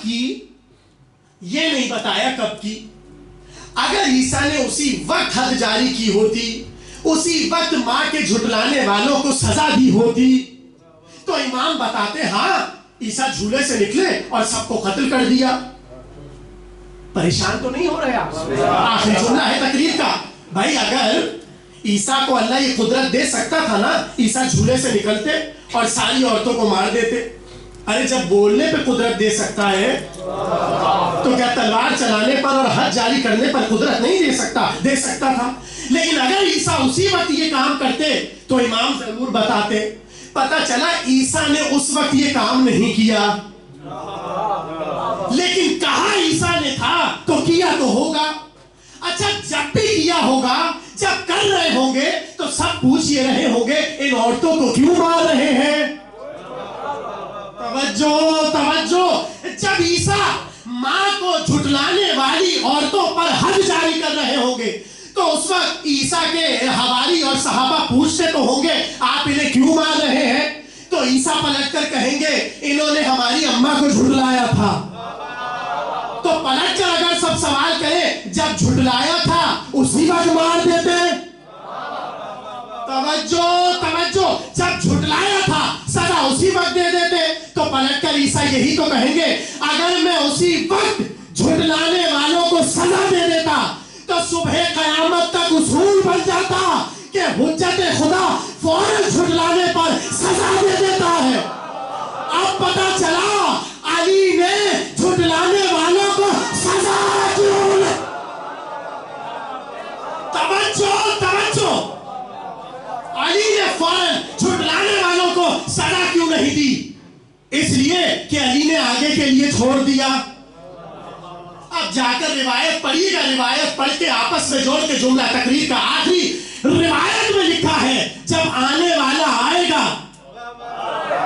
کی، یہ نہیں بتایا کب کی. اگر عیسیٰ نے اسی وقت حد جاری کی ہوتی، اسی وقت ماں کے جھٹلانے والوں کو سزا دی ہوتی، تو امام بتاتے ہاں عیسیٰ جھولے سے نکلے اور سب کو قتل کر دیا. پریشان تو نہیں ہو رہے آپ؟ آخری جملہ ہے تقریر کا. بھائی اگر عیسیٰ کو اللہ یہ قدرت دے سکتا تھا نا، عیسیٰ جھولے سے نکلتے اور ساری عورتوں کو مار دیتے. ارے جب بولنے پہ قدرت دے سکتا ہے تو کیا تلوار چلانے پر اور حد جاری کرنے پر قدرت نہیں دے سکتا؟ دے سکتا تھا. لیکن اگر عیسیٰ اسی وقت یہ کام کرتے تو امام ضرور بتاتے. پتہ چلا عیسیٰ نے اس وقت یہ کام نہیں کیا، لیکن کہا عیسیٰ نے تھا تو کیا تو ہوگا. اچھا جب بھی کیا ہوگا، جب کر رہے ہوں گے تو سب پوچھ یہ رہے ہوں گے ان عورتوں کو کیوں مار رہے ہیں؟ توجہ توجہ. جب عیسیٰ ماں کو جھٹلانے والی عورتوں پر حد جاری کر رہے ہوں گے تو اس وقت عیسیٰ کے حواری اور صحابہ پوچھتے تو ہوں گے آپ انہیں کیوں مار رہے ہیں؟ تو عیسیٰ پلٹ کر کہیں گے انہوں نے ہماری اماں کو جھٹلایا تھا. تو پلٹ کر اگر سب سوال کریں جب جھٹلایا تھا اسی وقت مار دیتے. توجہ توجہ. جب جھٹلایا تھا سزا اسی وقت دے دیتے. تو پلٹ کر عیسیٰ یہی تو کہیں گے اگر میں اسی وقت جھٹلانے والوں کو سزا دے دیتا تو صبح قیامت تک اصول بن جاتا کہ حجت خدا فوراً جھٹلانے پر سزا دے دیتا ہے. اب پتہ چلا علی نے جھٹلانے والوں کو سزا کیوں نہیں. توجہ توجہ. علی نے فوراً جھٹلانے والوں کو سزا کیوں نہیں دی؟ اس لیے کہ علی نے آگے کے لیے چھوڑ دیا. اب جا کر روایت پڑھیے گا، روایت پڑھ کے آپس میں جوڑ کے جملہ تقریر کا آخری روایت میں لکھا ہے جب آنے والا آئے گا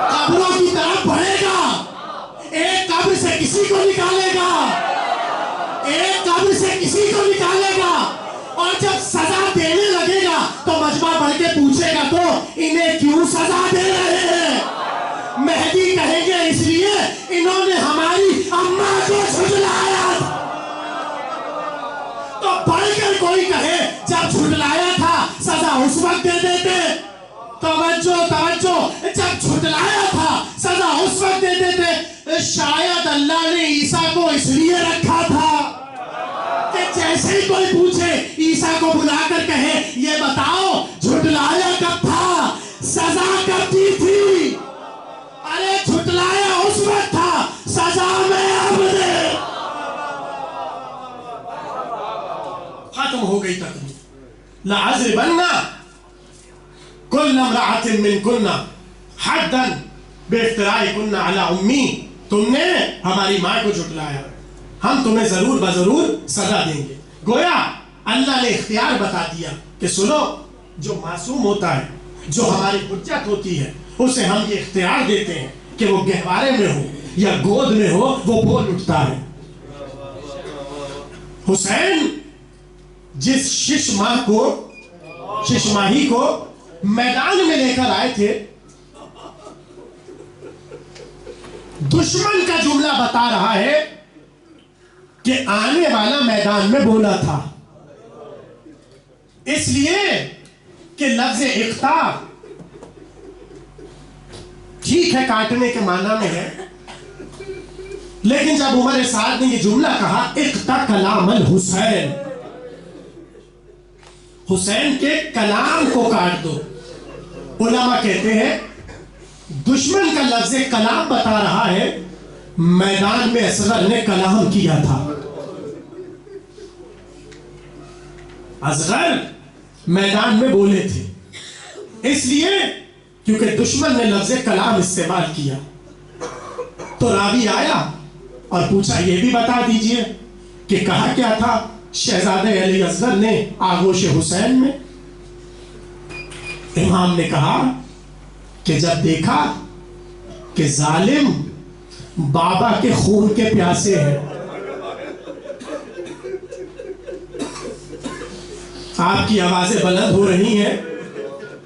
قبروں کی طرف بڑھے گا، ایک قبر سے کسی کو نکالے گا، ایک قبر سے کسی کو نکالے گا، اور جب سزا دینے لگے گا تو مجمع بڑھ کے پوچھے گا تو انہیں کیوں سزا دے رہے ہیں؟ مہدی کہیں گے اس لیے انہوں نے ہماری اماں کو جھٹلایا. تو پڑھ کر کوئی کہے جب جھٹلایا تھا سزا اس وقت دے دیتے. توجہ توجہ. جب جھٹلایا تھا سزا اس وقت دے دیتے. شاید اللہ نے عیسیٰ کو اس لیے رکھا تھا کہ جیسے ہی کوئی پوچھے عیسیٰ کو بلا کر کہے یہ بتاؤ جھٹلایا کب تھا، سزا کب دی تھی؟ ارے جھٹلایا اس وقت تھا، سزا میں اب دے. ختم ہو گئی تقریر. لَعَذْرِبَنَّ كُلَّ امْرَأَةٍ مِّنْكُنَّ حَدًّا بِاِفْتِرَائِكُنَّ عَلَىٰ أُمِّي. تم نے ہماری ماں کو جھٹلایا، ہم تمہیں ضرور بضرور سزا دیں گے. گویا اللہ نے اختیار بتا دیا کہ سنو، جو معصوم ہوتا ہے، جو ہماری حجت ہوتی ہے، اسے ہم یہ اختیار دیتے ہیں کہ وہ گہوارے میں ہو یا گود میں ہو وہ بول اٹھتا ہے. حسین جس شش ماہی کو میدان میں لے کر آئے تھے، دشمن کا جملہ بتا رہا ہے کہ آنے والا میدان میں بولا تھا، اس لیے کہ لفظ اقتا ٹھیک ہے کاٹنے کے معنی میں ہے، لیکن جب عمر سعد نے یہ جملہ کہا اقتا کلام الحسین، حسین کے کلام کو کاٹ دو. علماء کہتے ہیں دشمن کا لفظ کلام بتا رہا ہے میدان میں اصغر نے کلام کیا تھا. اصغر میدان میں بولے تھے، اس لیے کیونکہ دشمن نے لفظ کلام استعمال کیا. تو راوی آیا اور پوچھا یہ بھی بتا دیجئے کہ کہا کیا تھا شہزادہ علی اصغر نے آغوش حسین میں. امام نے کہا کہ جب دیکھا کہ ظالم بابا کے خون کے پیاسے ہیں، آپ کی آوازیں بلند ہو رہی ہیں،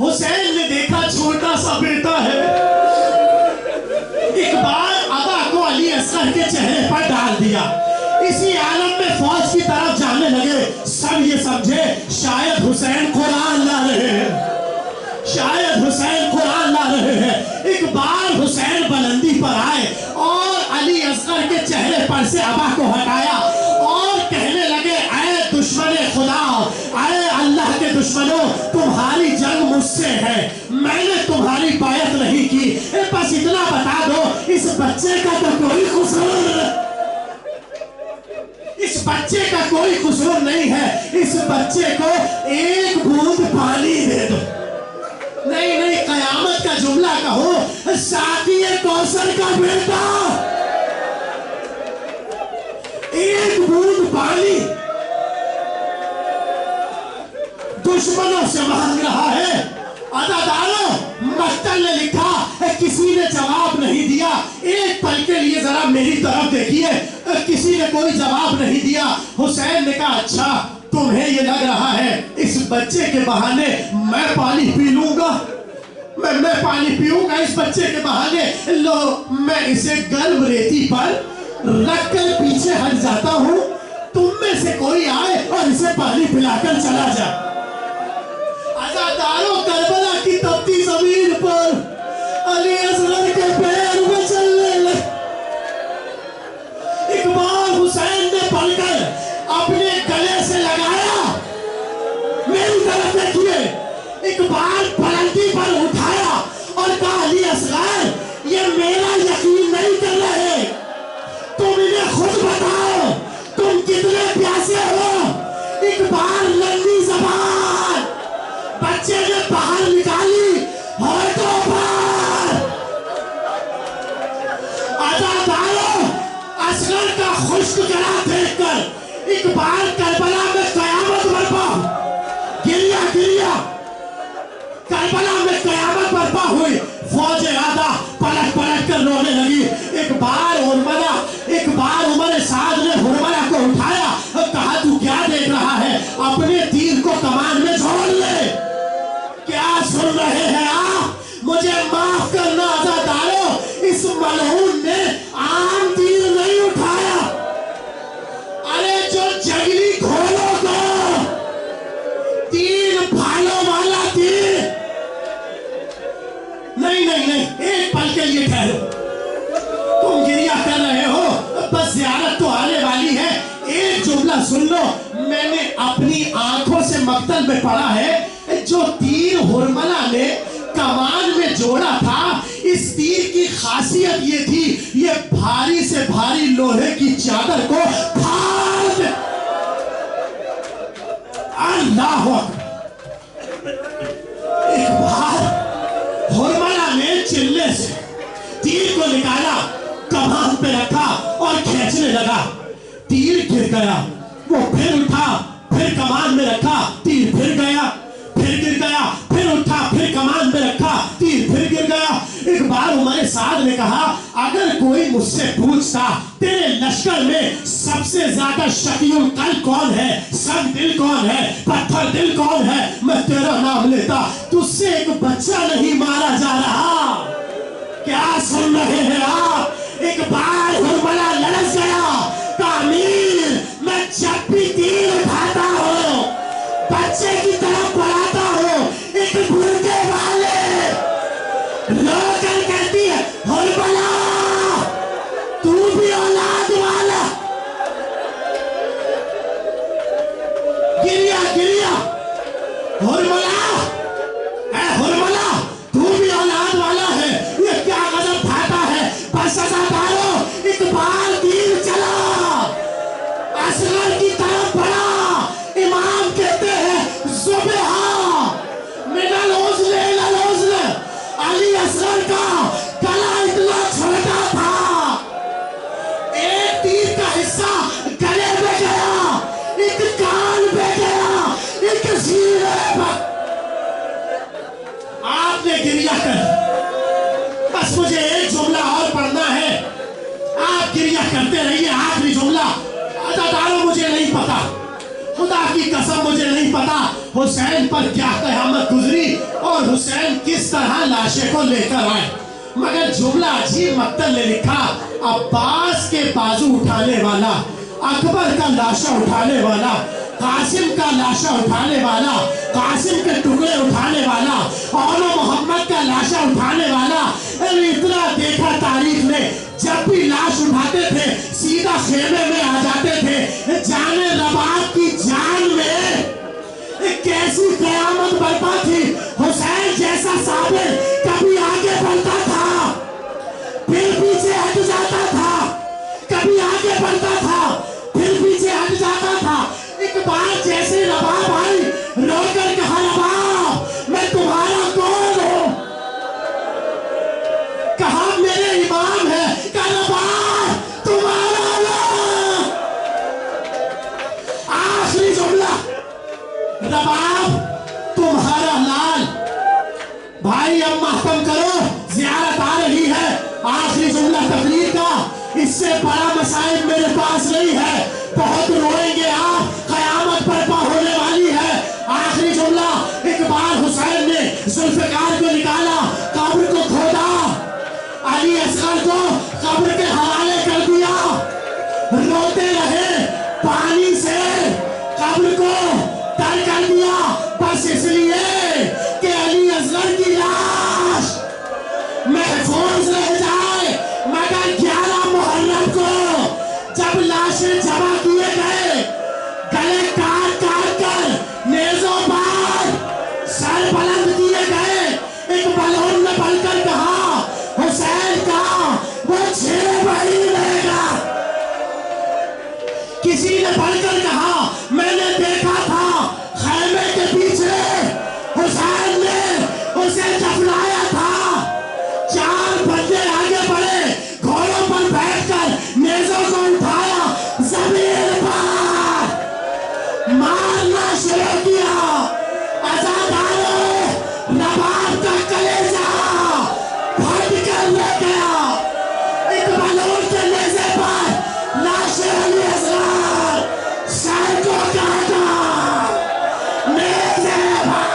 حسین نے دیکھا چھوٹا سا بیٹا ہے، ایک بار ابا کو علی اصغر کے چہرے پر ڈال دیا، اسی عالم میں فوج کی طرف جانے لگے۔ سب یہ سمجھے شاید حسین قرآن لا رہے ہیں، شاید حسین قرآن لا رہے ہیں۔ ایک بار حسین بلندی پر آئے اور علی اصغر کے چہرے پر سے ابا کو ہٹایا اور کہنے لگے اے دشمن خدا، اے اللہ کے دشمنوں، تمہاری جنگ مجھ سے ہے، میں نے تمہاری بیعت نہیں کی۔ بس اتنا بتا دو اس بچے کا تو کوئی قصور، اس بچے کا کوئی قصور نہیں ہے، اس بچے کو ایک بوند پانی دے دو۔ نہیں نہیں، قیامت کا جملہ کہو، ساقی کوثر کا بیٹا ایک بوند پانی دشمنوں سے مانگ رہا ہے۔ عزاداروں، مقتل نے لکھا کسی نے جواب نہیں دیا۔ ایک پل کے لیے ذرا میری طرف دیکھیے، کسی نے کوئی جواب نہیں دیا۔ حسین نے کہا اچھا تمہیں یہ لگ رہا ہے اس بچے کے بہانے میں پانی پی لوں گا، میں پانی پیوں گا اس بچے کے بہانے، لو میں اسے گرم ریتی پر رکھ کر پیچھے ہٹ جاتا ہوں، تم میں سے کوئی آئے اور اسے پانی پلا کر چلا جائے۔ عزاداروں، کربلا کی تپتی زمین پر علی اصغر کے پیر میں چلنے لگے۔ ایک بار حسین نے پڑھ کر اپنے گلے سے لگایا، میری طرف دیکھیے، ایک بار پلنٹی پر اٹھایا اور کہا علی اصغر یہ میرا یقین نہیں کر رہے، تم انہیں خود بتاؤ تم کتنے پیاسے ہو۔ ایک بار لمبی زبان بچے نے باہر نکالی، ہونٹوں پر۔ عزاداروں، اصغر کا خشک گلا دیکھ کر ایک بار کربلا میں قیامت برپا، گریا گریا کربلا میں قیامت برپا ہوئی۔ فوج آدھا پلٹ پلٹ کر رونے لگی۔ ایک بار عمر سعد نے حرملہ کو اٹھایا اور کہا تو کیا دیکھ رہا ہے، اپنے تیر کو کمان میں چھوڑ لے۔ کیا سن رہے ہیں آپ؟ مجھے معاف کرنا عزاداروں، اس ملعون نے عام تیر نہیں اٹھایا، ارے جو جنگلی گھوڑوں کو 3 بھالوں والا تیر۔ نہیں، ایک پل کے لیے ٹھہرو، تم گریہ کر رہے ہو، بس زیارت تو آنے والی ہے۔ ایک جملہ سن لو، میں نے اپنی آنکھوں سے مقتل میں پڑھا ہے، جو تیر حرملہ نے کمان میں جوڑا تھا، اس تیر کی خاصیت یہ تھی یہ بھاری سے بھاری لوہے کی چادر کو پھاڑ دے۔ اللہ اکبر! ایک بار حرملہ نے چلے سے تیر کو نکالا، کمان پہ رکھا اور کھینچنے لگا، تیر گر گیا، وہ پھر اٹھا، پھر کمان میں رکھا، تیر پھر گیا، پھر گر گیا، پھر اٹھا، پھر کمان میں رکھا، تیر پھر گر گیا۔ ایک بار عمر سعد نے کہا اگر کوئی مجھ سے پوچھتا تیرے لشکر میں سب سے زیادہ شقی القلب کون ہے، سنگ دل کون ہے، پتھر دل کون ہے، میں تیرا نام لیتا۔ تجھ سے ایک بچہ نہیں مارا جا رہا۔ کیا سن رہے ہیں آپ؟ ایک بار حرملہ لڑک گیا، امیر میں جب بھی تیر اٹھاتا ہوں بچے کی طرف بڑھاتا ہوں، ایک بھرکے والے رو کر کہتی ہے حرملہ تو بھی اولاد والا۔ گریا گریا حرملہ، اے حرملہ تو بھی اولاد والا ہے، یہ کیا غضب کھاتا ہے۔ بس عزاداروں، ایک بار تیر چلا، اصغر کی طرف بڑھا، امام کہتے ہیں ذبحہ من العزل الى العزل، علی اصغر کا گلا اتنا چھوٹا تھا، ایک تیر کا حصہ گلے میں گیا، ایک کان پہ گیا، ایک سینے پر۔ آپ نے گریہ کر، بس مجھے ایک جملہ اور پڑھنا ہے، آپ گریہ کرتے رہیے۔ آخری جملہ، عزاداروں مجھے نہیں پتا، خدا کی قسم مجھے نہیں پتا حسین پر کیا قیامت گزری اور حسین کس طرح لاشیں کو لے کر آئے. مگر جملہ عجیب مقتل نے لکھا, عباس کے بازو اٹھانے والا, اکبر کا لاشا اٹھانے والا, قاسم کا لاشا اٹھانے والا, قاسم کے ٹکڑے اٹھانے والا, اور محمد کا لاشا اٹھانے والا. اتنا دیکھا تاریخ میں, جب بھی لاش اٹھاتے تھے سیدھا خیمے میں آ جاتے تھے. جانے رباب کی جان میں کیسی قیامت برپا تھی. حسین جیسا صابر کبھی آگے بڑھتا تھا پھر پیچھے ہٹ جاتا تھا, کبھی آگے بڑھتا تھا پھر پیچھے ہٹ جاتا تھا. ایک بار جیسے رباب آئی, رو کر کہا, رباب میں تمہارا کون ہوں؟ کہا میرے امام ہے. کہا رباب تمہارا نام. آخری جملہ, رباب تمہارا لال. بھائی اب محکم کرو, زیارت آ رہی ہے. آخری جملہ تقریر کا, اس سے بڑا مسائل میرے پاس نہیں ہے. بہت روئیں گے آپ, قیامت برپا ہونے والی ہے. آخری جملہ, ایک بار حسین نے ذوالفقار کو نکالا, قبر کو کھودا, علی اصغر کو قبر کے حوالے کر دیا. روتے رہے, پانی سے قبر کو تر کر دیا, بس اس لیے کہ علی اصغر کی لاش محفوظ رہ جائے. مگر 11 محرم کو جب لاشیں جمع کیے گئے, گلے کاٹ کاٹ کر نیزوں پر سر بلند کیے گئے, ایک بلون نے بل کر کہا, حسین کا وہ 6 مہینے رہے گا. کسی نے بڑھ کر کہا, میں نے دیکھا تھا خیمے کے پیچھے حسین نے اسے دفنایا تھا. 4 بندے آگے بڑھے, گھوڑوں پر بیٹھ کر نیزوں کو اٹھایا, زمین پر مارنا شروع کیا. عزاداروں, رباب کا کلیجہ پھٹ کر رہ گیا. ایک بلون کے نیزے پر لاش علی اصغر سر کو کاٹا, نیزے پر.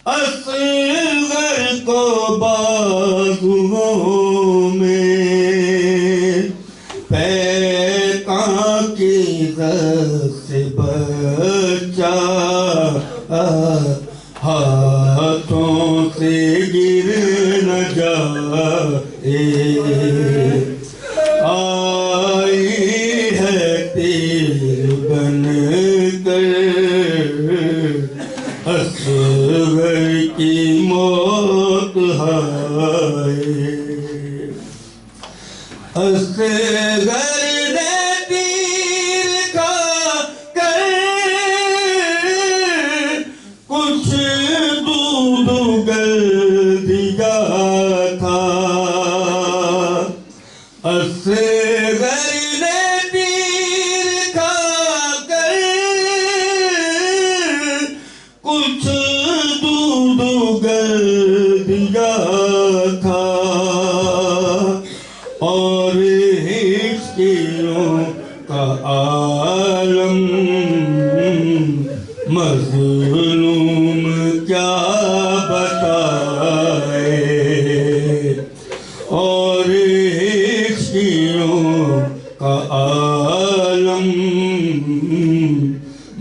اصغر کو بازوؤں میں پیکاں کی زد سے بچا ہاتھوں سے گر نہ جائے آئی ہے تیر بن کر اصغر کی موت ہائے اصغر نے تیر کھا کر کچھ دودھ اگل دیا تھا اصغر نے تیر کھا کر کچھ دودھ اگل دیا تھا اور ہچکیوں کا عالم مظلوم کیا بتائے اور ہچکیوں کا عالم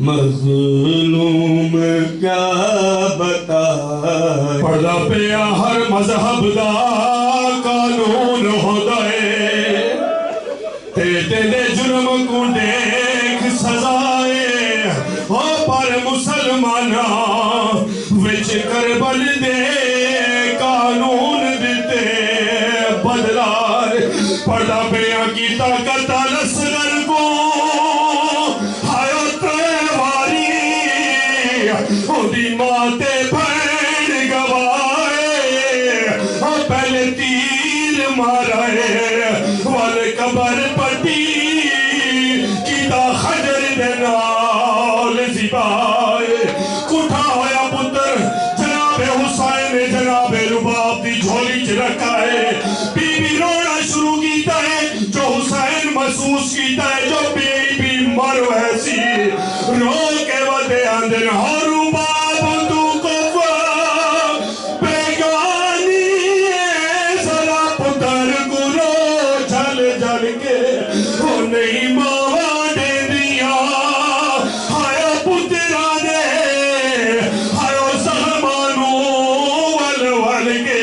مظلوم کیا بتائے پردہ پہ ہر مذہب دا قانون ہوندے تے تیرے جرم کو دیکھ سزائے ہو پر مسلمانہ وچ کربل دے قانون دیتے بدلار پردہ پہ کی طاقت اصغر کو ہائے تیواری دی ماں تے بھین گوائے پہلے تیر مارائے وال قبر پٹی کیتا خجر دے نال زبائے کٹھا ہویا پتر جناب حسین جناب رباب دی جھولی چ رکھا ہے بی بی رونا شروع کیتا ہے جو حسین محسوس کیتا ہے جو بی بی مر ویسی رو کے ودے اندر ہر رباب تو کفا بیگانی ذرا پتر کو رو جل جل کے وہ نہیں ماں دے دیا ہائے پترا دے ہائے سہمانو ول ول کے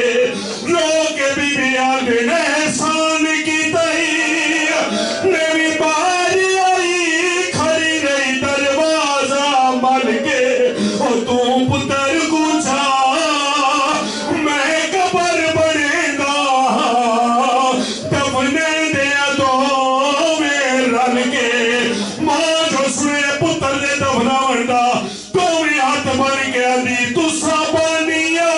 رو کے بی بی آدھے احسان کی تئی میری باری آئی کھڑی رہی دروازہ مل کے او تو پتر کو چھا میں قبر بنے گا دفنے دیا تو میں رل کے ماں جو سنے پتر دے دفنا ونڈا تو میں ہاتھ بن کے دی تسا بنیا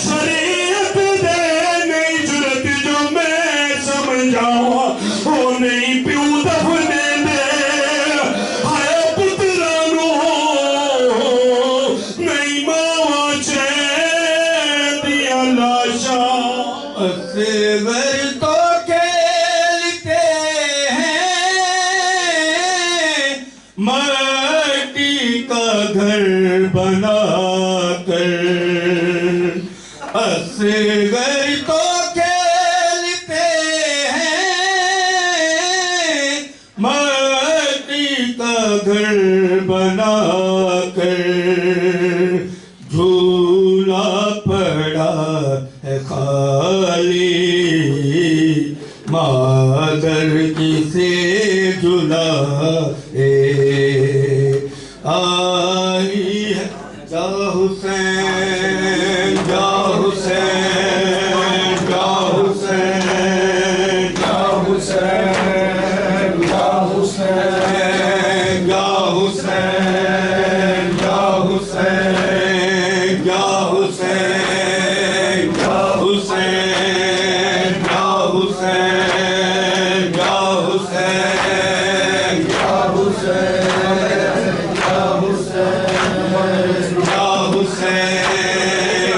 شریعت دے نہیں جرت جو میں سمجھاؤں وہ نہیں پیو دفنے دے ہائے پترانو نہیں ماں چین دیا لاشا اصغر تو کھیلتے ہیں مٹی کا گھر بنا کر اصغر تو کھیلتے ہیں مٹی کا گھر بنا کر جھولا پڑا ہے خالی مادر کسے جھلائے آئی ہے جا حسین جا حسین جا حسین جا حسین جا حسین جا حسین جا حسین جا حسین جا حسین جا حسین جا حسین جا حسین جا حسین جا حسین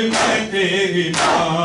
میں تیری ماں